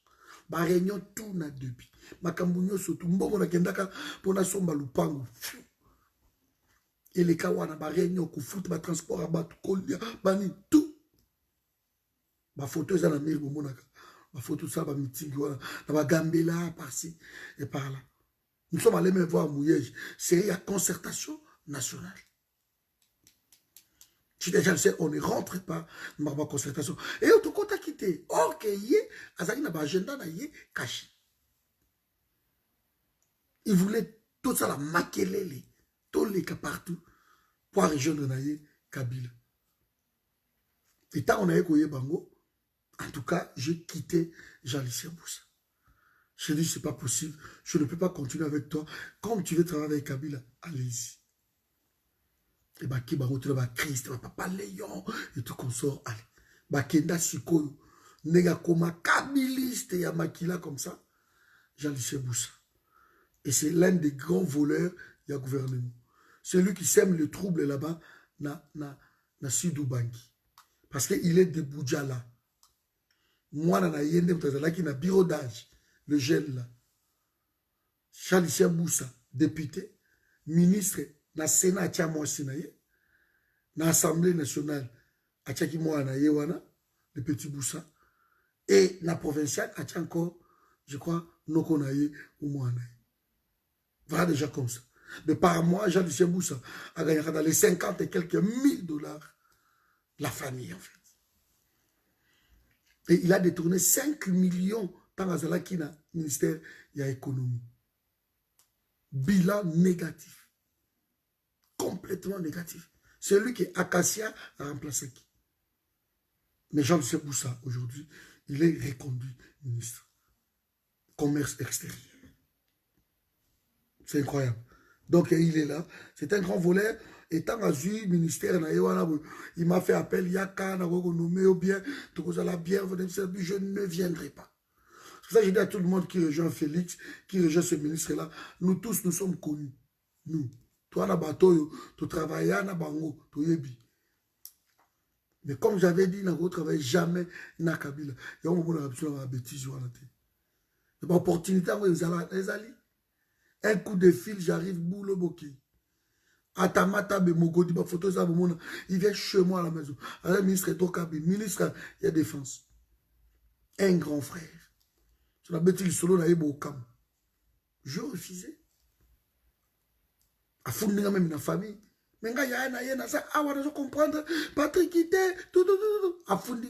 Ma réunion tourne à depuis. Ma cambougne surtout. Mbongo na kendaka pona somba lupangu. Et les kawana, ma réunion, ku foot, ma transport à batu, kolia, bani, tout. Ma photo, ça la mire, ma photo, ça, ma meeting, ma gambela, par-ci et par-là. Nous sommes allés me voir à Mouyej. C'est la concertation nationale. Si déjà on ne rentre pas dans ma concertation. Et au tout compte à quitter. Or que y azali na agenda na yé caché. Il voulait tout ça la maquiller tous les cas partout pour rejoindre na yé Kabila. Et tant on a écouté Bango, en tout cas, j'ai quitté Jean-Lucien Boussa. Je dis c'est pas possible, je ne peux pas continuer avec toi. Comme tu veux travailler avec Kabila, allez-y. Et bah qui bango tu vas Christ, va papa Léon et tout consort allez. Bah kenda sikoyo nega koma kabiliste ya makila comme ça. Jean-Lucien Boussa. Et c'est l'un des grands voleurs du gouvernement. Celui qui sème le trouble là-bas na Sud-Ubangi. Parce qu'il est de Boudjala. Moi na yende mtazalaki na bureau d'âge le jeune là. Jean-Lucien Boussa, député, ministre na Sénat atia mwasi na ye, na Assemblée nationale atia ki mwa na ye wana, le petit Boussa, et na provincial atia encore, je crois, noko na ye ou mwa na ye. Voilà déjà comme ça. Mais par mois, Jean-Lucien Boussa a gagné dans les 50 et quelques $1000 la famille en fait. Et il a détourné 5 millions dans la ministère de l'économie. Bilan négatif. complètement négatif. C'est lui qui, Acacia, a remplacé qui? Mais Jean-Luc Boussa, aujourd'hui, il est reconduit ministre. Commerce extérieur. C'est incroyable. Donc, il est là. C'est un grand voleur. Étant à Zui, ministère, il m'a fait appel, Yaka, nommé au bien, je ne viendrai pas. C'est pour ça que je dis à tout le monde qui rejoint Félix, qui rejoint ce ministre-là, nous tous, nous sommes connus. Nous. Toi, na bateau, tu travailles, na bango, tu yebi. Mais comme j'avais dit, nous ne travaillons jamais na Kabila. Il y a un moment où la bêtise. Il y a une opportunité, les alliés. Un coup de fil, j'arrive, boulot, boki. Atamata, Mogodi, ma photo, il vient chez moi à la maison. Alors, le ministre est au cabinet. Ministre, il y a défense. Un grand frère. Sur la bêtise solo, il y a au cam. Je refusais. A fondé même la famille. Mais il y a ça. Ah, on doit comprendre. Patrick, il était. Tout. A fondé.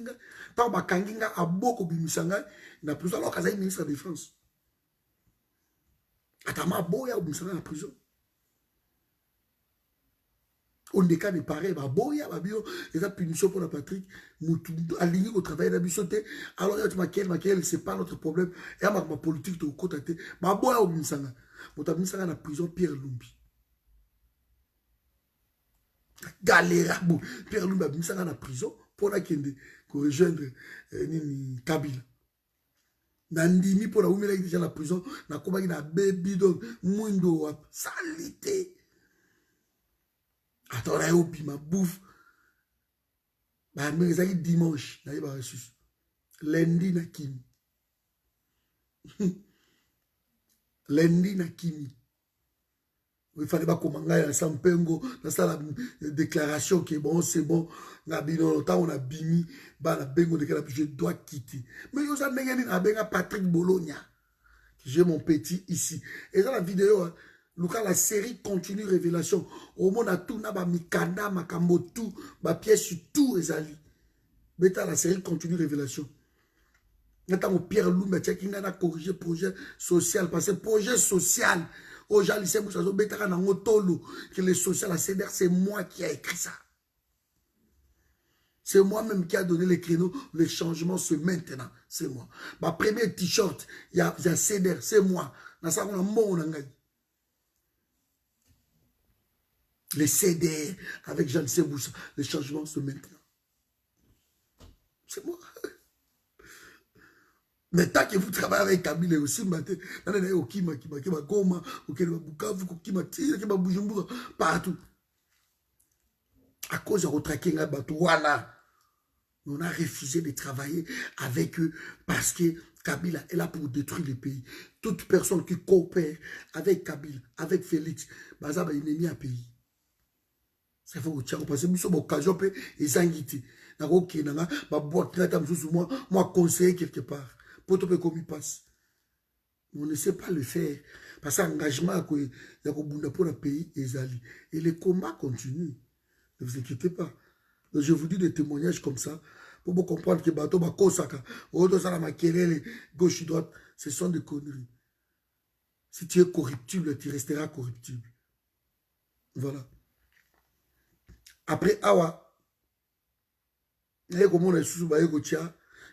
Tant que Kanginga a beaucoup de misanga, il n'a plus alors qu'il y a ministre de la défense. Atama Boya ou misanga en prison. On est cas de pareil, Boya, les punitions pour la Patrick, aligné au travail de la alors c'est pas notre problème. Et ma politique de côté, Boya ou Misanga. Misanga na prison Pierre Lumbi. Galera, Pierre Lumbi, Misanga na prison pour la kende, pour rejoindre Kabila. Nandimi pour la oumela déjà la prison, na komaki na baby dog, mundo salité. Attends, là, au ma bouffe. Bah, mais ça dimanche, là, il va reçu. Lundi, na kimi. Lundi, na kimi. Il fallait pas commander à Sampengo, dans ça, la déclaration qui est bon, c'est bon. Na bino, temps on a bimi, bah, la bengo de je dois quitter. Mais il y a Patrick Bologna. J'ai mon petit ici. Et dans la vidéo, Luka, la série continue révélation. Au monde a tout, naba mikanda, makambo, tout, ma pièce sur tout, ezali. Beta, la série continue révélation. Maintenant, Pierre Loumba, qui n'a corrigé projet social, parce que projet social, au Jalissé Moussazo, beta, na ngotolo, que le social, la CDR, c'est moi qui a écrit ça. C'est moi-même qui a donné les créneaux, le changement, c'est maintenant, c'est moi. Ma premier t-shirt, il y a CDR, c'est moi. Dans ça, on a mon engagé. Les CDR avec Jean Seboussa, les changements se maintenant. C'est moi. Mais tant que vous travaillez avec Kabila aussi, partout. À cause de retraquer voilà. On a refusé de travailler avec eux parce que Kabila est là pour détruire le pays. Toute personne qui coopère avec Kabila, avec Félix, il est ennemi à pays. Ça fait que parce que nous sommes occasion et zangiti. Moi conseiller quelque part pour tout comme il passe. On ne sait pas le faire parce que l'engagement pour le pays est allé. Et les combats continuent. Ne vous inquiétez pas. Donc je vous dis des témoignages comme ça pour vous comprendre que bateau bakosaka, gauche et droite, ce sont des conneries. Si tu es corruptible, tu resteras corruptible. Voilà. Après, awa,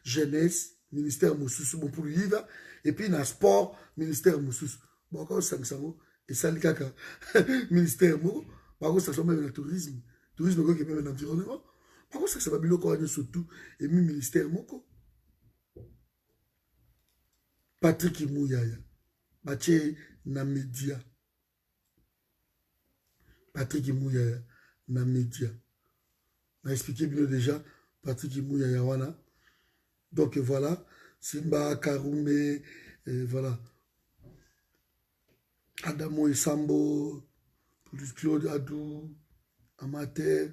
jeunesse, ministère Moussous, bon pour vivre, et puis dans sport, ministère Moussous. Bon, encore 500 et ça, ministère Mou, par contre, ça sont même le tourisme. Tourisme, qui est même l'environnement. Par contre, ça va bien surtout, et même ministère Moko. Patrick Mouyaya, Baché na média. Patrick Mouyaya. Na média. On a expliqué bien déjà Patrick Mouyaya wana. Donc voilà, Simba Karume, voilà. Adamo Esambo, plus Claude Adou, Amateur.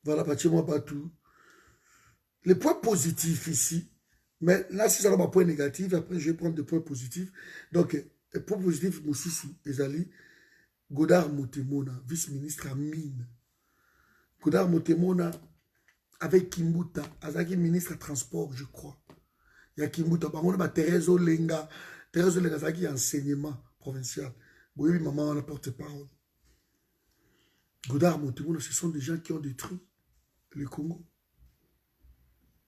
Voilà, moi pas tout. Les points positifs ici, mais là, si ça va un point négatif, après je vais prendre des points positifs. Donc, les points positifs, Moussissou, Ezali, Godard Motemona, vice-ministre à mine. Godard Motemona, avec Kimbuta, Azaki ministre transport, je crois. Il y a Kimbuta, on a Thérèse Olenga, Azaki enseignement provincial. Oui, maman, on a porte-parole. Godard Montemona, ce sont des gens qui ont détruit le Congo.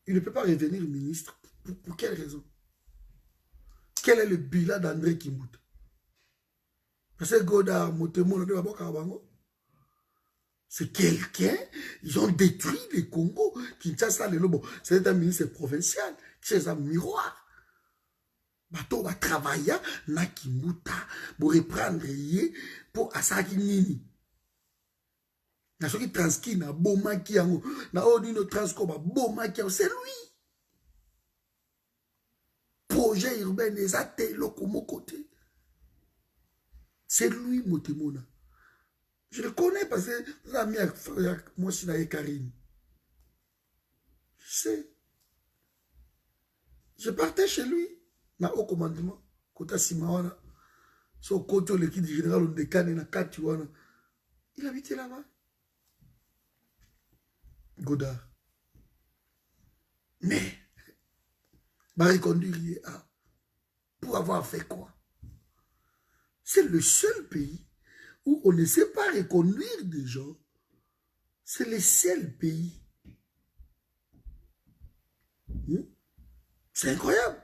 Il ne peut pas revenir ministre. Pour quelle raison? Quel est le bilan d'André Kimbuta? Parce que Godard Montemona, c'est quelqu'un, ils ont détruit le Congo. Kinshasa, bon, c'est un ministre provincial, c'est un miroir. Bato va travailler na Kimbuta pour reprendre pour Asaki Nini. Na soki transki na bomaki yango, na odino transko ba bomaki yango, c'est lui. Projet urbain des athées lokomo côté. C'est lui Montemona. Je le connais parce que moi je suis dans Karine. Je sais. Je partais chez lui. Na haut commandement. Kota Simawana. Son côté l'équipe du général Ondekane na Katiwana. Il habitait là-bas. Godard. Mais, m'a reconduit pour avoir fait quoi? C'est le seul pays où on ne sait pas reconduire des gens. C'est le seul pays. C'est incroyable.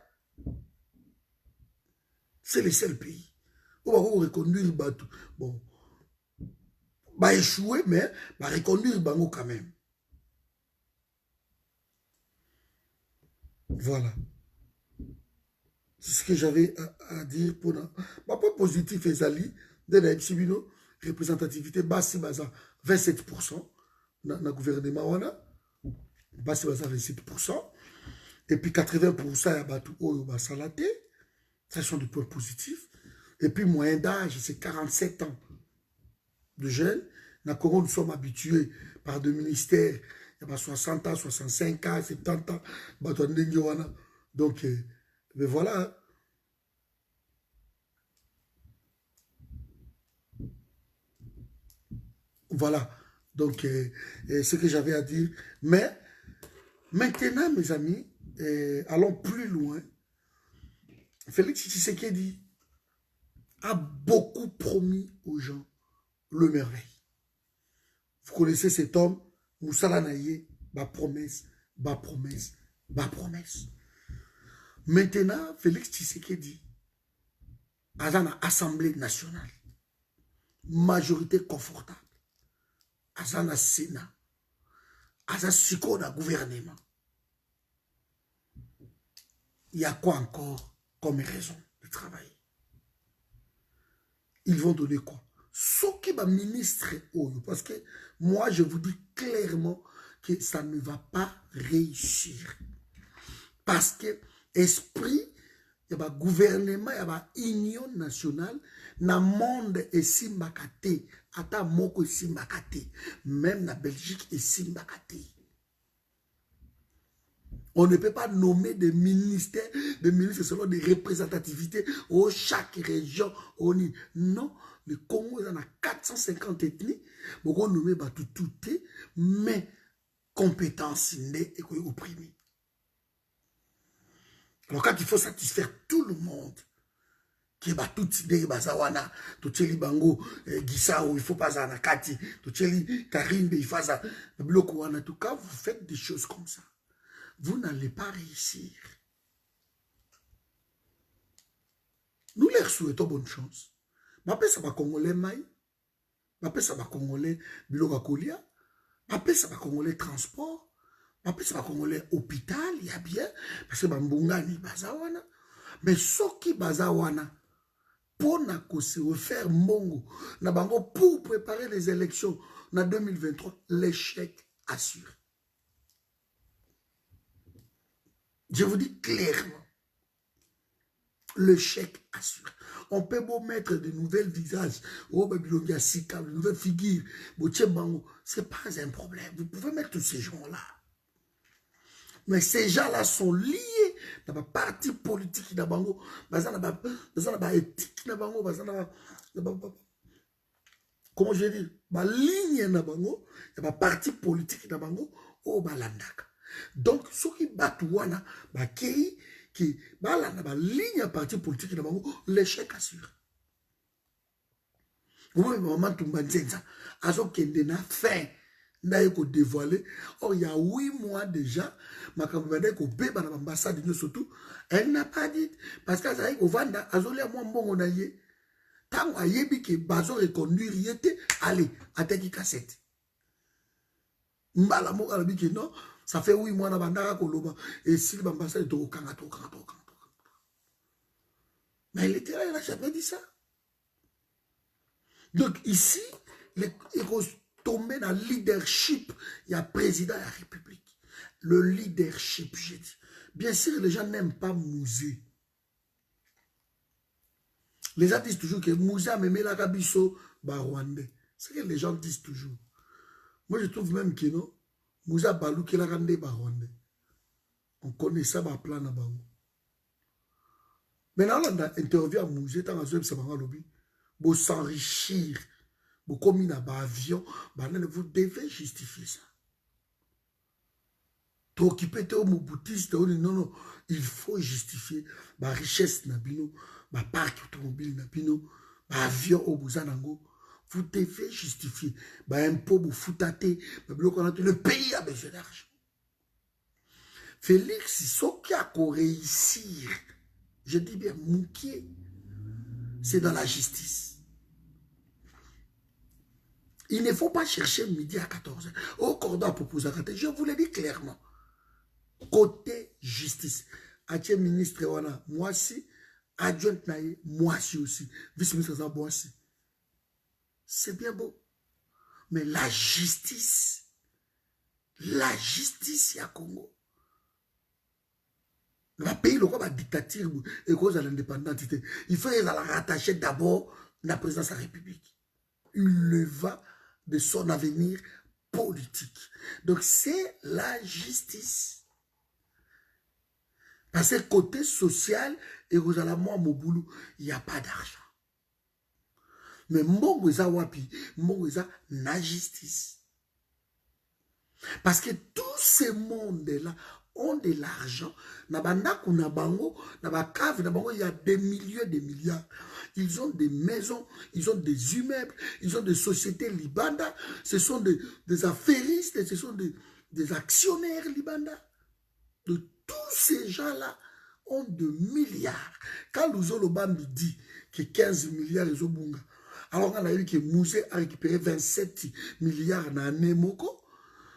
C'est le seul pays où on va reconduire Batou. Bon, va échouer, mais va reconduire Bango quand même. Voilà. C'est ce que j'avais à dire pour nous. Pas positif, Ezali, de la Epsibino, représentativité, Bassi Baza, 27%, dans le gouvernement, Bassi Baza, 27%, et puis 80%, il y a Batou Oyo Basalaté, ça sont des points positifs, et puis moyen d'âge, c'est 47 ans de jeunes. Dans le Congo, nous sommes habitués par deux ministères, il y a 60 ans, 65 ans, 70 ans, Batou Ndengiwana, donc, mais voilà. Voilà. Donc, ce que j'avais à dire. Mais, maintenant, mes amis, allons plus loin. Félix Tshisekedi a beaucoup promis aux gens le merveille. Vous connaissez cet homme, Moussala Naye, ma promesse, ma promesse, ma promesse. Maintenant, Félix Tshisekedi a dans l'Assemblée nationale, majorité confortable, a dans le Sénat, a dans le gouvernement. Il y a quoi encore comme raison de travailler? Ils vont donner quoi? Ce qui va ministre, parce que moi je vous dis clairement que ça ne va pas réussir. Parce que esprit, il y a un gouvernement, il y a une union nationale, dans le monde et simbakate, ata moko simbakate, même la Belgique est simbakate. On ne peut pas nommer des ministres selon des représentativités au chaque région. Non, le Congo en a 450 ethnies. On peut nommer tout, mais compétence n'est opprimée. Alors quand il faut satisfaire tout le monde, qui est tout idée bazawana, tout tcheli bango, Gisao, il faut pas ça kati, tout tcheli Karimbe, il faut ça, bloco en tout cas, vous faites des choses comme ça. Vous n'allez pas réussir. Nous leur souhaitons bonne chance. M'appelle ça va Congolais maï, m'appelle ça va Congolais biloga kolia, m'appelle ça va Congolais transport, m'appelle ça va Congolais hôpital, il y a bien, parce que Bambungani bazawana, mais ce qui bazawana, pour se refaire mongo, na bango pour préparer les élections en 2023, l'échec assure. Je vous dis clairement, le chèque assure. On peut beau mettre de nouvelles visages, de nouvelles figures, ce n'est pas un problème. Vous pouvez mettre tous ces gens-là. Mais ces gens-là sont liés dans la parti politique, dans la éthique, comment je vais dire, la ligne dans la parti politique, au balandaka. Donc, ceux qui battent qui la ligne à parti politique, l'échec assure. Maman Tumbanzenza, Azo Kende na fin, n'a ko dévoilé. Or, il y a 8 mois déjà, ma camarade ko beba na l'ambassade de surtout, elle n'a pas dit, parce qu'elle a dit, au Vanda, Azolé à moi, bon, on a yé. Tant à yebi que Bazo reconduire yété, allez, attaque cassette. Mbalamo, elle a dit que non, ça fait 8 mois na bandara koloba, et si l'ambassade est au Kanga. Mais elle était là, elle n'a jamais dit ça. Donc ici, il faut tomber dans le leadership. Il y a le président de la République. Le leadership, j'ai dit. Bien sûr, les gens n'aiment pas Mouzé. Les gens disent toujours que Mouzé a même la Kabiso Rwandais. C'est ce que les gens disent toujours. Moi, je trouve même que non. Mouzé a balou qui la Rwandais Rwandais. On connaît ça, par plan à Bango. Maintenant, on a interviewé à Mouzé, tant que ça m'a lobby. Pour s'enrichir, pour comme un avion, vous devez justifier ça. Trop occupé de mon boutiste, non, il faut justifier la richesse nabino, la parc automobile nabino, l'avion au Bouzanango. Vous devez justifier. Impôt pour foutate, le pays a besoin d'argent. Félix, ce qui a réussir, je dis bien Moukié, c'est dans la justice. Il ne faut pas chercher midi à 14h. Au cordon pour je vous l'ai dit clairement. Côté justice. Atie ministre wana, moi si. Adjoint naïe, moi si aussi. Vice-ministre moi si. C'est bien beau. Mais la justice, il y a Congo. Le pays, le quoi, la dictature et cause de l'indépendance. Il faut la rattacher d'abord la présidence de la République. Il le va de son avenir politique. Donc, c'est la justice. Parce que côté social, et vous allez moi, mon boulot, il n'y a pas d'argent. Mais mon wapi, mon la justice. Parce que tous ces mondes-là ont de l'argent. Nabandaku nabango, nabakave nabango, il y a des milliers de milliards. Ils ont des maisons, ils ont des immeubles, ils ont des sociétés libanda, ce sont des affairistes, ce sont des actionnaires libanda. De tous ces gens-là ont de milliards. Quand Louzolo Bambi dit que 15 milliards ils ont bunga, alors on a vu que Mouzé a récupéré 27 milliards dans Nemoko.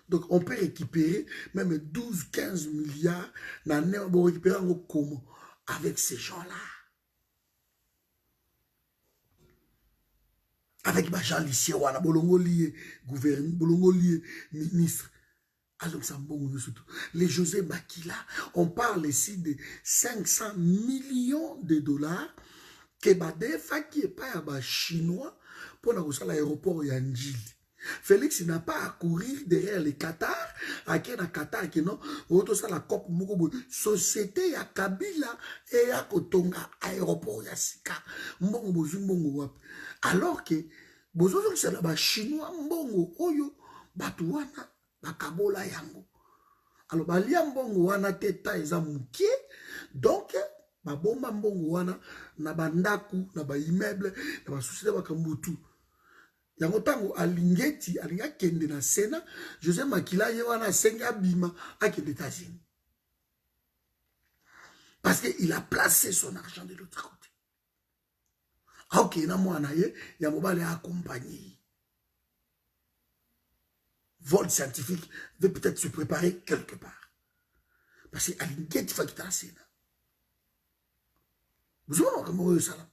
Donc, on peut récupérer même 12-15 milliards d'années. On peut récupérer comment? Avec ces gens-là. Avec Jean Lissier, Bolongo lié, gouverneur, Bolongo lié, ministre. Les José Makila, on parle ici de 500 millions de dollars que Badefa qui est pas un chinois pour l'aéroport Yanjili. Félix n'a pas à courir derrière le Qatar, à qui dans Qatar qui non, auto ça la COP Mugobo, société ya Kabila et ya Kotonga aéroport ya Sika, mbongo bozu mbongo wap. Alors que bozo c'est là-bas chinois mbongo oyo batuwana bakabola yango. Alors balia mbongo wana teta eza mukie, donc babomba mbongo wana na bandaku na ba immeuble na ba société bakambutu. Yango tango alingeti alinga kende na Sénat, José Makila yewana senga bima à les États-Unis. Parce qu'il a placé son argent de l'autre côté. Ok, na mwana ye, ya mobile accompagné. Vol scientifique veut peut-être se préparer quelque part. Parce qu'il alingeti fa kita na Sénat. Vous voyez comment ça là?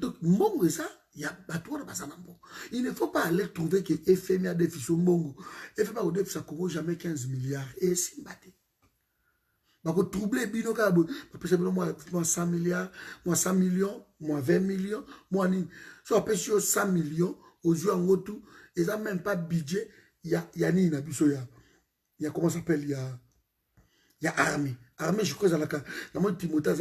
Donc, mon ça, il y a il ne faut pas aller trouver que FMI a des fiches Mongo. FMI a des fiches à jamais 15 milliards. Et c'est batté. Bah, vous troublez bino kabo. Moi 100 milliards, moi 100 millions, moi 20 millions, moi ni. So après sur 100 millions, aux yeux en tout, ils n'ont même pas budget. Il y a ni na biso il y a comment ça s'appelle, il y a armée. Armée, je crois que la mode Timothée,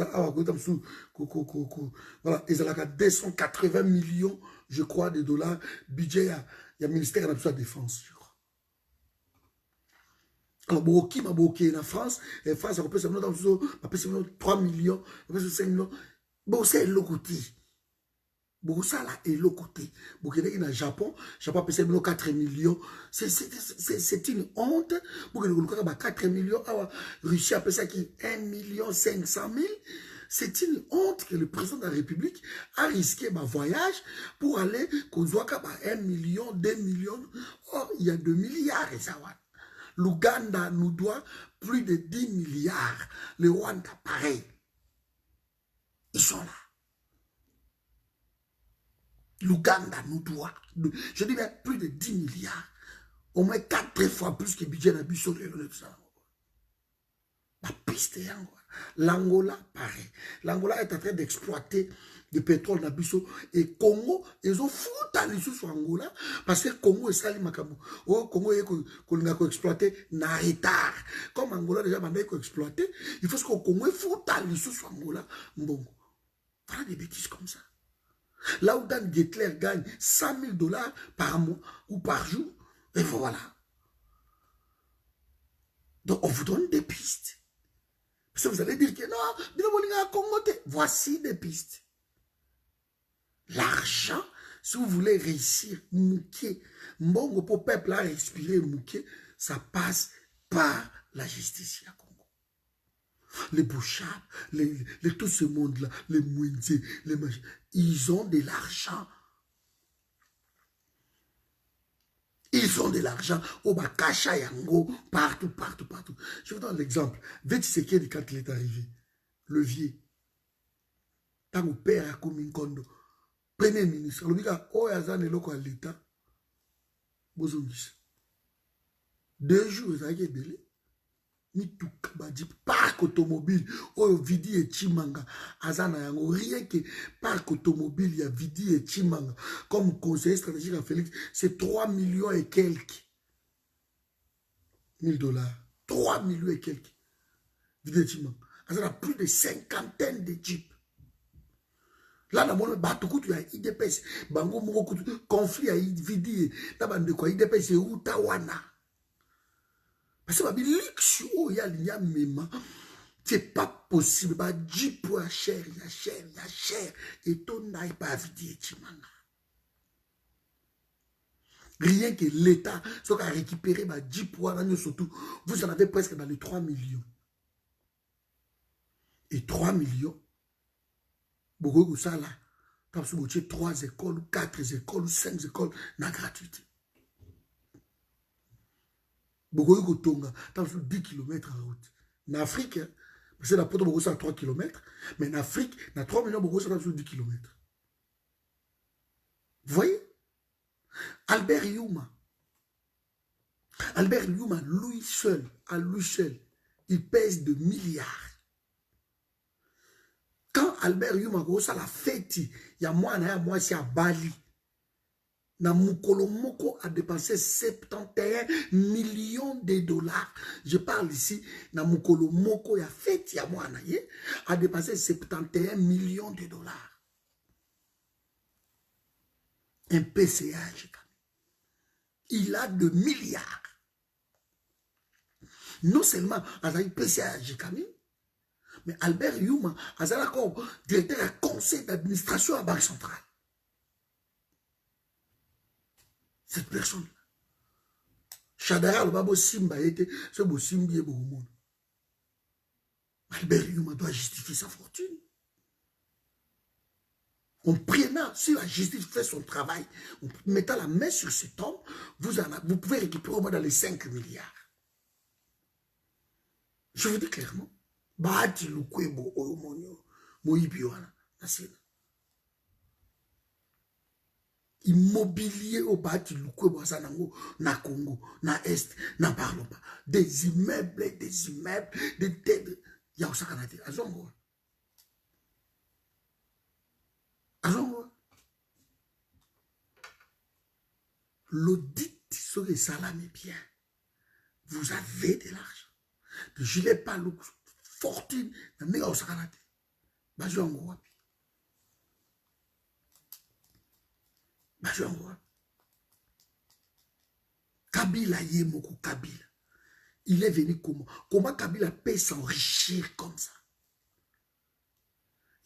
voilà, ils ont 280 millions, je crois, de dollars. Budget, il y a ministère de la Défense, je crois. Alors, Boki m'a bloqué en France, et France, on peut se mettre 3 millions, on peut se 5 millions. Bon, c'est le côté. Beaucoup ça là et l'autre côté. Beaucoup qui dans le Japon, Japon a payé 4 millions. C'est une honte. Beaucoup qui ont 4 millions. Russie a payé ça qui 1 million 500 000. C'est une honte que le président de la République a risqué ma voyage pour aller qu'on soit 1 million, 2 millions. Or, il y a 2 milliards et ça va. L'Ouganda nous doit plus de 10 milliards. Le Rwanda, pareil. Ils sont là. L'Ouganda nous doit, je dis même plus de 10 milliards. Au moins 4 fois plus que le budget de Bissau. La piste est en l'Angola, pareil. L'Angola est en train d'exploiter le pétrole dans Bissau. Et Congo, ils ont foutu à l'issue sur Angola parce que Congo est sali Makambo. Oh, Congo est exploité na retard. Comme Angola déjà m'a exploité, il faut que Congo est foutu à l'issue sur Angola. Bon, voilà des bêtises comme ça. Là où Dan Getler gagne 100 000 $ par mois ou par jour, et voilà. Donc on vous donne des pistes. Parce que vous allez dire que non, voici des pistes. L'argent, si vous voulez réussir, mouquet, mbongo pour peuple à respirer, mouquet, ça passe par la justice à Congo. Les Bouchards, tout ce monde-là, les Mouinzé, les machins, ils ont de l'argent. Ils ont de l'argent au Bakacha Yango, partout, partout, partout. Je vous donne l'exemple. Vétisekedi, quand il est arrivé, Levier, tant au père à Kominkondo, premier ministre, le gars, oh, Yazan et l'autre à l'État, Bozongis. 2 jours, ils ont été belés. Mituka badi parc automobile oyo Vidi et Chimanga azana yango rien que parc automobile il y a Vidi et Chimanga comme conseiller stratégique à Félix c'est 3 millions et quelques 1000 $, 3 millions et quelques Vidi et Chimanga azana plus de 50 de jeeps là dans mon bateau tu as IDPS bango moko conflit à Vidi na bande quoi IDPS et Utawana. Parce que c'est pas possible. Bah, 10 points cher, il y a cher, il y a cher. Et ton n'aille pas vider Chimanga. Rien que l'État, ce qui a récupéré 10 points, surtout, vous en avez presque dans les 3 millions. Et 3 millions, beaucoup de ça là, quand vous avez 3 écoles, 4 écoles, 5 écoles, na gratuité. Beaucoup de Tonga, dans 10 km en route. En Afrique, c'est la pote beaucoup à 3 km, mais en Afrique, il y a 3 millions beaucoup à 10 km. Vous voyez? Albert Yuma, lui seul, à lui seul, il pèse de milliards. Quand Albert Yuma a la fête, il y a moi, c'est à Bali. Na Mukolo Moko a dépensé 71 millions de $. Je parle ici, na Mukolo Moko, il y a fait, il y a moi, a dépensé 71 millions de $. Un PCH. Il a de milliards. Non seulement a un PCH, mais Albert Yuma a un directeur à conseil d'administration à la Banque centrale. Cette personne. Chadara, le babo Simba était, ce beau Simbi et beau monde. Albert Yuma doit justifier sa fortune. En prenant, si la justice fait son travail, en mettant la main sur cet homme, vous pouvez récupérer au moins dans les 5 milliards. Je vous dis clairement. Bahati Lukwebo, Oyomonyo, Moïbiwana, Nasina. Immobilier au Bahati Lukwebo, Sanango, na Congo, na Est, na Parlomba. Des immeubles, des têtes. Yaousa Kanate, Azongo. Azongo. L'audit sur les salami bien. Vous avez de l'argent. Je n'ai pas le fortune. Mais Yaousa Kanate. Bazongo. Kabila Yemoko Kabila. Il est venu comment? Comment Kabila peut s'enrichir comme ça?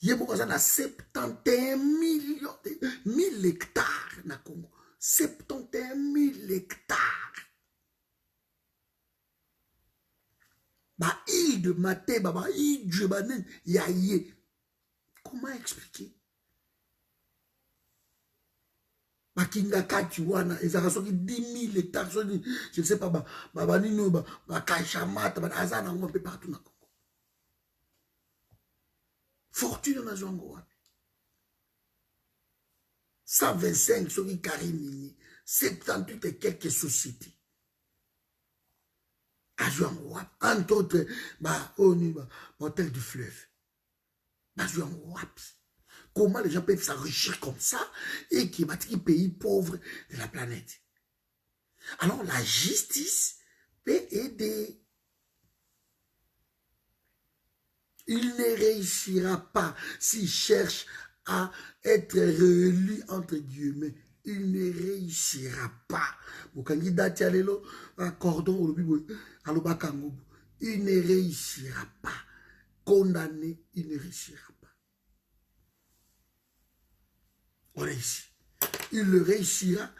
Il y a 71 millions, 1000 hectares na Congo. 71 000 hectares. Ba île de Maté, ba île de Jebanen, yaye. Comment expliquer? Ba Kingaka Tiwana, ils ont 10 000 hectares, je ne sais pas, ba Nino, ba Kaichamata, ba Azana, un peu partout na Congo. Fortune na Zongo. 125 sur les Karimini, 78 et quelques sociétés. À Jouan-Wap, entre autres, hôtel du fleuve. À Jouan-Wap. Comment les gens peuvent s'enrichir comme ça et qui est les pays pauvres de la planète? Alors la justice peut aider. Il ne réussira pas s'il cherche à être réélu entre guillemets. Il ne réussira pas. Il ne réussira pas. Condamné, il ne réussira pas. On réussit. Il ne réussira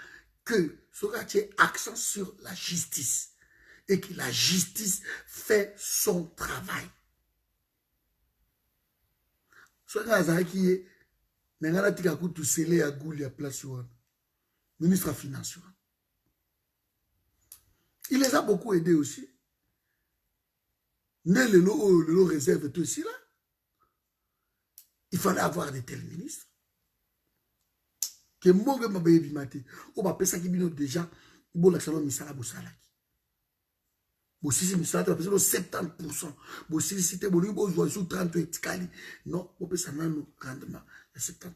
que sera accent sur la justice et que la justice fait son travail. Qui est ministre des Finances. Il les a beaucoup aidés aussi. Le lot réserve tout aussi là. Il fallait avoir de tels ministres. Que moi, je m'appelle Bimate. On va penser qu'il y a déjà. Il y a un misala bosalaki. Si misala, tu as 70%. Si c'était bon, il y a 30 etikali. Non, on peut s'en rendement à 70%.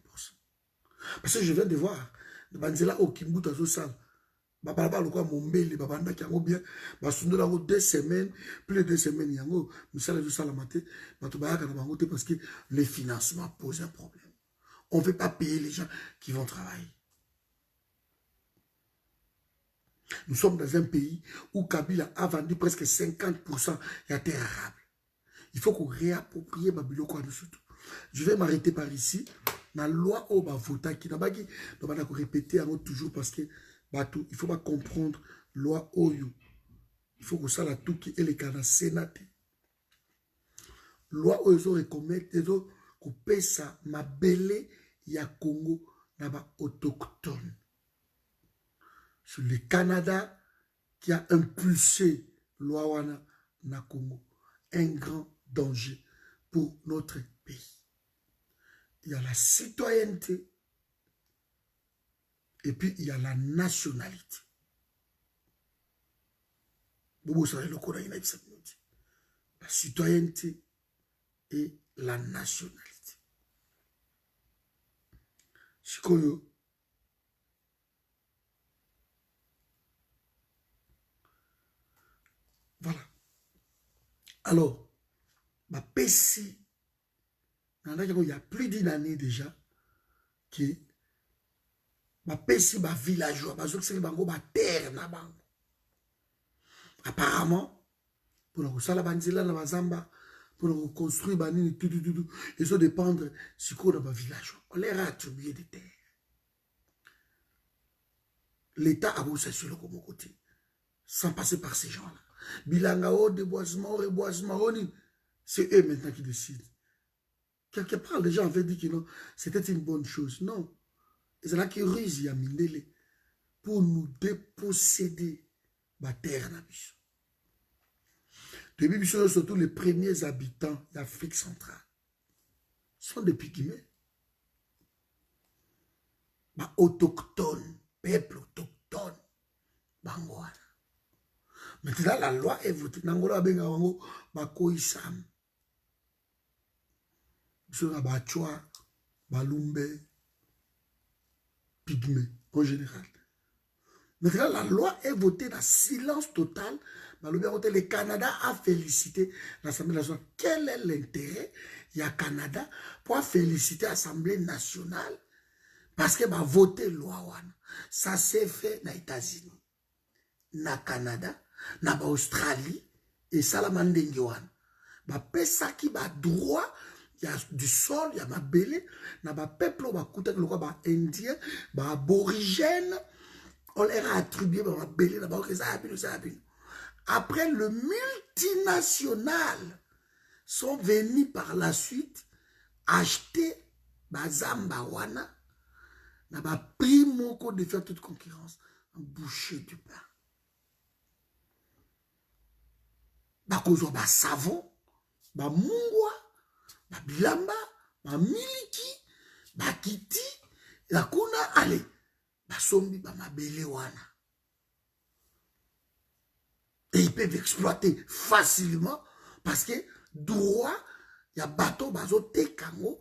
Parce que je viens de voir. Banzela au Kimbu Tazo Sal. Baba le quoi Mombele, Babanda qui a bien. Basundela 2 semaines, plus de 2 semaines. Yango, misala du salamate. Parce que le financement pose un problème. On ne veut pas payer les gens qui vont travailler. Nous sommes dans un pays où Kabila a vendu presque 50% de terre arable. Il faut qu'on réapproprie Babiloko. Je vais m'arrêter par ici. La loi au Bavota qui n'a pas répéter toujours parce que il faut pas comprendre loi Oyo. Il faut que ça la tout qui est le cas dans le Sénat. Loi Oyo reconnaître qu'on paie ça ma belle ya Congo naba autochtone. C'est le Canada qui a impulsé loi wana na Congo. Un grand danger pour notre pays. Il y a la citoyenneté et puis il y a la nationalité. La citoyenneté et la nationalité. Sikoyo. Voilà. Alors, ma PSI, il y a plus d'une année déjà, que ma PSI, ma villageois, ma terre, apparemment, pour la salle banzila na bazamba, pour construire banini tout, ils ont dépendre sur quoi dans ma villageois. On leur a attribué des terres. L'État a beau s'assurer comme côté, sans passer par ces gens-là. Bilangao, déboisement, reboisement, c'est eux maintenant qui décident. Quelque part, les gens avaient dit que non, c'était une bonne chose. Non. Ils ont qui rusent à Mindele pour nous déposséder de la terre. Depuis surtout les premiers habitants d'Afrique centrale sont des pygmées. Autochtones, peuple autochtone, Bangoana. Maintenant, la loi est votée. Nangola Bengawango, Bakoisam. Sur la Bachua, Balumbe, Pygmée, en général. Maintenant, la loi est votée dans silence total. Le Canada a félicité l'Assemblée nationale. Quel est l'intérêt il y a Canada pour féliciter l'Assemblée nationale? Parce que va voter loi. Ça s'est fait dans les États-Unis, na Canada, na Australie et Salamandenguan. Ça qui va droit il y a du sol, il y a ma belé, na ba peuple ba kuta le ba indien, ba aborigène, on leur a attribué ba belé na ba ça habine. Après le multinational sont venus par la suite acheter bazamba wana na ba prix moko de faire toute concurrence, un boucher du pain. Ba kozo ba savon, ba mungwa, ba bilamba, ba miliki, ba kiti, la kuna allez, ba sombi ba mabele wana. Et ils peuvent exploiter facilement parce que droit, il y a bateau, bazo tekango,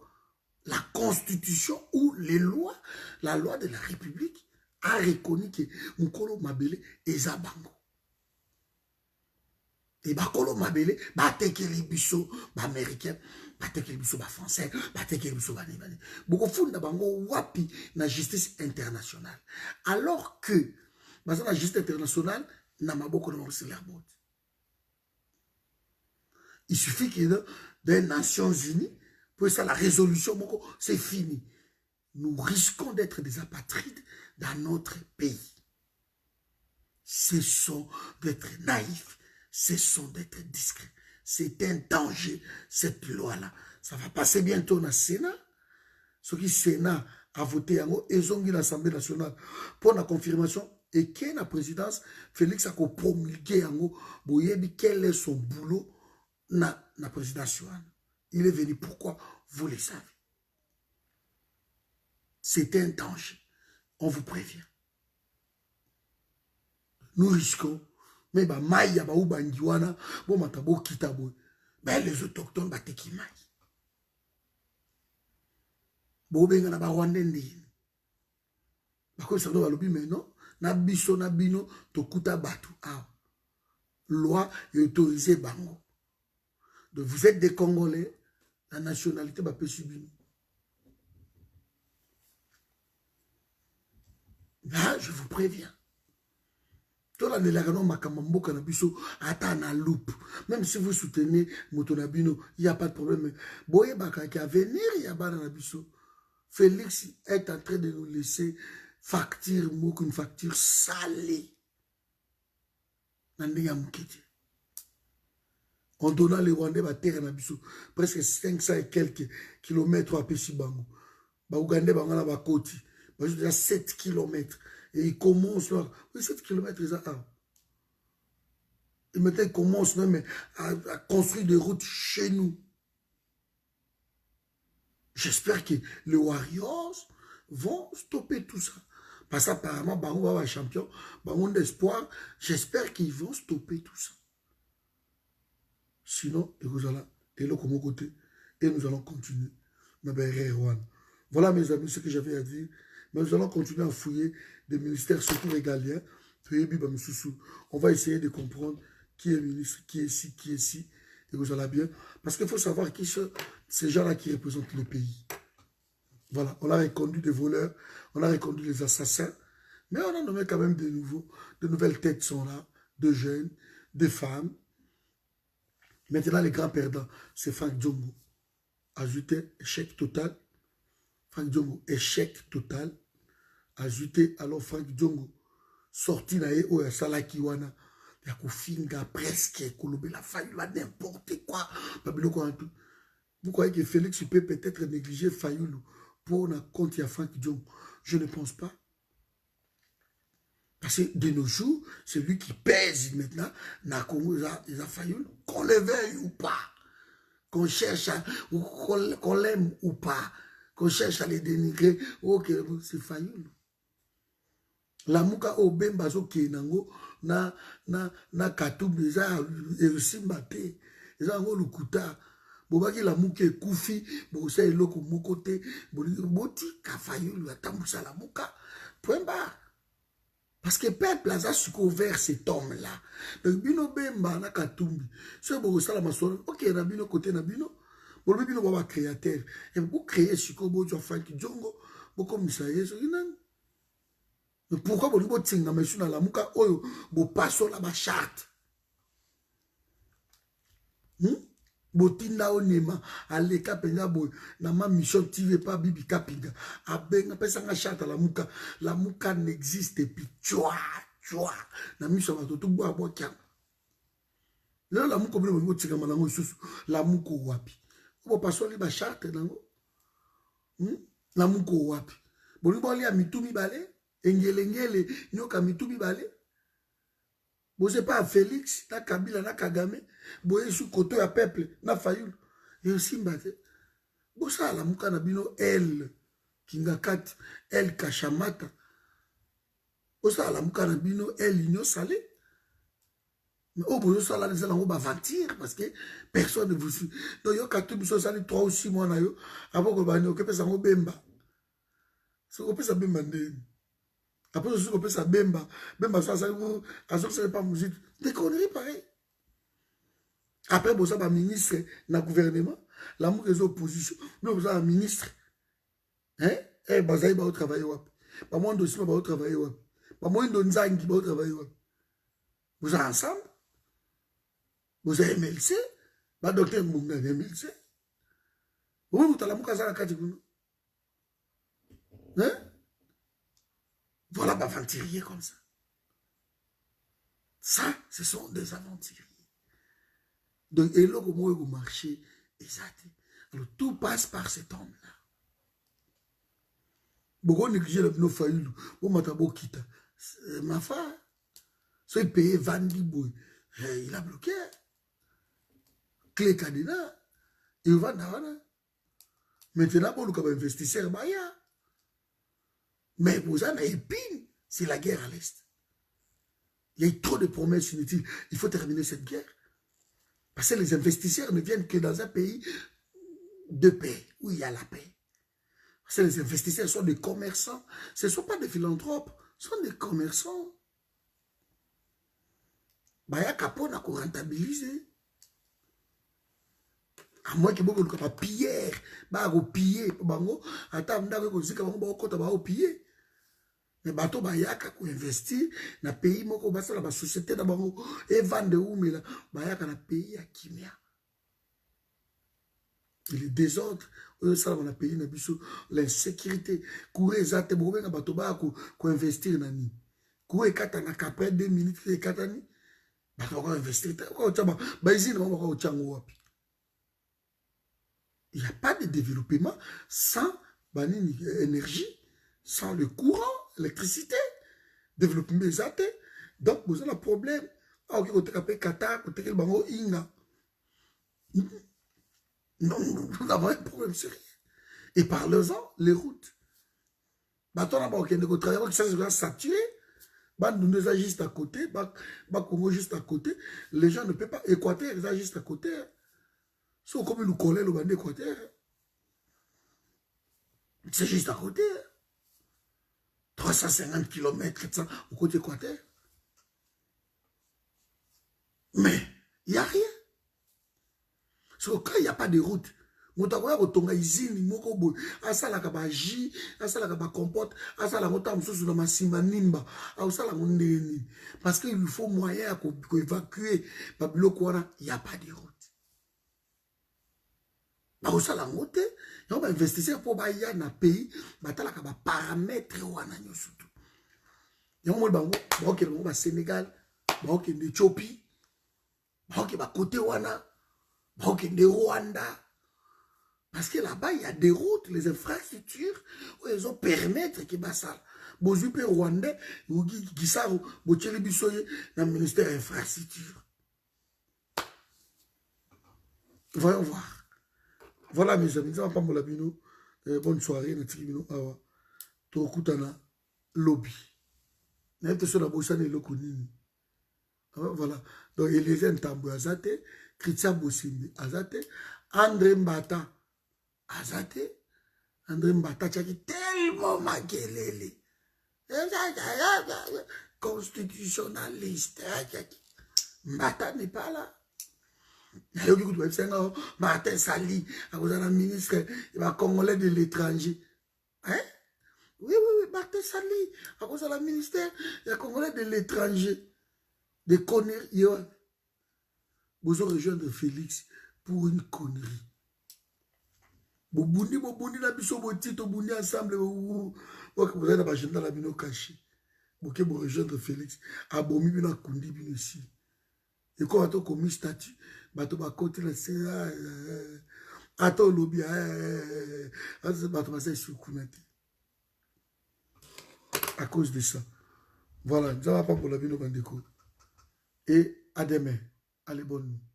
la constitution ou les lois, la loi de la République a reconnu que Mukolo Mabele est Zabango. Et Bakolo Mabele, bateke les biso, américains, bateke les biso, français, bateke les biso, banibani. Beaucoup font d'Abango wapi na justice internationale. Alors que, la justice internationale, n'a pas beaucoup de l'air. Il suffit qu'il y ait des Nations Unies, pour ça la résolution, c'est fini. Nous risquons d'être des apatrides dans notre pays. Cessons d'être naïfs, cessons d'être discrets. C'est un danger, cette loi-là. Ça va passer bientôt dans le Sénat. Ce qui Sénat a voté, ils ont mis l'Assemblée nationale pour la confirmation. Et qui est la présidence, Félix a promulgué quel est son boulot na présidence. Il est venu, pourquoi? Vous le savez. C'est un danger. On vous prévient. Nous risquons, mais les autochtones battent qui maï. Mais non. Na biso na bino tokuta batu loi et autorisé bango. Donc vous êtes des Congolais, la nationalité va pas subir. Là, je vous préviens. Tout la nélagano makamambo kana biso ata na loupe. Même si vous soutenez Motonabino, il n'y a pas de problème. Boye baka qui a venir, il y a pas na biso. Félix est en train de nous laisser facture, une facture salée. On donna les Rwandais la terre presque 500 et quelques kilomètres à Pessibango. Ougandais bangana ba koti. Déjà 7 kilomètres. Et ils commencent là. Oui, 7 kilomètres, ils ont. Et maintenant, ils commencent même à construire des routes chez nous. J'espère que les Warriors vont stopper tout ça. Parce qu'apparemment, Barou va champion, Barou d'espoir, j'espère qu'ils vont stopper tout ça. Sinon, nous allons côté et nous allons continuer. Voilà mes amis, ce que j'avais à dire. Mais nous allons continuer à fouiller des ministères, surtout régaliens. On va essayer de comprendre qui est ministre, qui est ci, et vous allez bien. Parce qu'il faut savoir qui sont ces gens-là qui représentent le pays. Voilà, on a reconduit des voleurs, on a reconduit les assassins, mais on a nommé quand même de nouvelles têtes sont là, de jeunes, des femmes. Maintenant, les grands perdants, c'est Franck Djongo. Ajouté, échec total. Franck Djongo, échec total. Ajouté, alors Franck Djongo, sorti nae ou ya salaki wana, ya kufinga presque, kolobe la faille, n'importe quoi. Vous croyez que Félix peut peut-être négliger Fayoulou pour un compte à Franck Djongo? Je ne pense pas. Parce que de nos jours, c'est lui qui pèse maintenant dans Congo, il a Fayoulou. Qu'on le veuille ou pas, qu'on cherche ou qu'on l'aime ou pas, qu'on cherche à les dénigrer, ok, c'est Fayoulou. La muka o bembazo kenango na katumbi eza esimba te eza ngo lukuta bobaki la muka ekufi bosa eloko moko te boti ka Fayoulou atambusa la muka point barre. Parce que peuple a suko vers cet homme là. Donc bino bemba na katumbi so bosa la masolo ok na bino côté na bino bolo bino baba créateur et vous créer suko bojo Franck Djongo boko misaye so inang. Mais pourquoi vous dites que la muka oyo vous passez la charte? botinda onema aleka penza boy na ma mission TV pas bibi kapinga abenga pesa nga chata la muka n'existe plus chwa na mission ba to boa boa kya là la muka bino bo tika manango susu la muka wapi bo pasoli ba charte nango la muka wapi boni boli ya mitumi bale engele nyoka mitumi bale vous n'avez pas Félix, na Kabila, na Kagame, vous avez sous côté à peuple, na Fayoul. Et aussi, vous savez, la mouka na bino, elle, Kingakat, elle, Kachamata. Vous savez, la mouka na bino, elle, l'union salée. Mais au bout de ça, là, les gens vont aventir parce que personne ne vous suit. Donc, il y a 4 jours, ça 3 ou 6 mois, avant que vous ayez occupé ça, vous bemba. C'est occupé ça, bemba. Après, je suis occupé ça, bemba. Bemba, ça, c'est pas musique. Des conneries pareilles. Après, vous avez un ministre dans le gouvernement, la mouque des oppositions, vous avez un ministre. Hein? Eh, vous avez un travail. Pas moins de dossiers, vous avez un travail. Pas moins de nzang qui va travailler. Vous êtes ensemble. Vous avez MLC. Le docteur Mbunga a MLC. Oui, vous avez la mouque à la catégorie. Hein? Voilà, aventuriers comme ça. Ça, ce sont des aventuriers. Donc, et là, comment vous marchez, alors, tout passe par cet homme-là. Beaucoup négligent le nos failles, vous m'avez quitter. Ma femme, c'est payé 20 boy. Il a bloqué. Clé cadenas. Il va dans. Maintenant, pour le investisseur, mais vous avez épine, c'est la guerre à l'Est. Il y a eu trop de promesses inutiles. Il faut terminer cette guerre. Parce que les investisseurs ne viennent que dans un pays de paix, où il y a la paix. Parce que les investisseurs sont des commerçants. Ce ne sont pas des philanthropes, ce sont des commerçants. Il y a capone à rentabiliser. À moins que vous ayez piller, vous piller, vous piller. Mais bateau bayaka ko investir na pays moko basala ba société na bango et vendre umela bayaka na pays ya kimia. Il est désordre ça na pays na biso l'insécurité courir zate bobenga bato ba ko investir na ni. Courir kata na après 2 minutes et katani bato ko investir ko taba ba izina bango ko chango wapi. Il n'y a pas de développement sans banini énergie, sans le courant, l'électricité, développement des athées. Donc, vous avez un problème. Ah, ok, vous avez Qatar, vous avez Bango Inga. Non, nous avons un problème sérieux. Et parlez-en, les routes. Maintenant, on a travaillé, ça sera saturé. Nous sommes juste à côté, Congo juste à côté. Les gens ne peuvent pas. Équateur, ils sont juste à côté. C'est comme nous collons le bandit Équateur. C'est juste à côté. 350 km, 400 au côté Équateur. Mais il n'y a rien. Parce que quand il n'y a pas de route, on a une usine, on a un jus, on a un compote, on a un parce qu'il faut moyen pour évacuer. Il n'y a pas de route. On va investir pour y aller dans le pays, on va paramètres. On va au Sénégal, on va au Éthiopie, on va côté Rwanda. Parce que là-bas, il y a des routes, les infrastructures, où ils ont permettre que ça. Bozupe Rwandais, ou Gisaro, Bocheli Bissoye, dans le ministère de l'Infrastructure. Voyons voir. Voilà, mes amis, ça va pas mon labino. Bonne soirée, notre tribunal. Tokutana, lobby. N'importe sur la bossane et le konini. Voilà. Donc, il y a un tambour azate, Christian Bossimbi azate, André Mbata azate, André Mbata qui est tellement maguelele. Constitutionnaliste. Mbata n'est pas là. Martin Sali, le ministre congolais de l'étranger. Hein? Oui, Martin Sali, le ministère congolais de l'étranger. Des conneries. Vous allez rejoindre Félix pour une connerie. Bobundi la biso botito bobundi ensemble vous avez la agenda la bino caché. Boké pour rejoindre Félix. Abomi bino kundi bino ici. Et quand on a commis statut, bato ba côté la CA attends lobby bato ba sur kunati. À cause de ça. Voilà, nous n'avons pas pour la bino bandeko. Et à demain. Allez bonne nuit.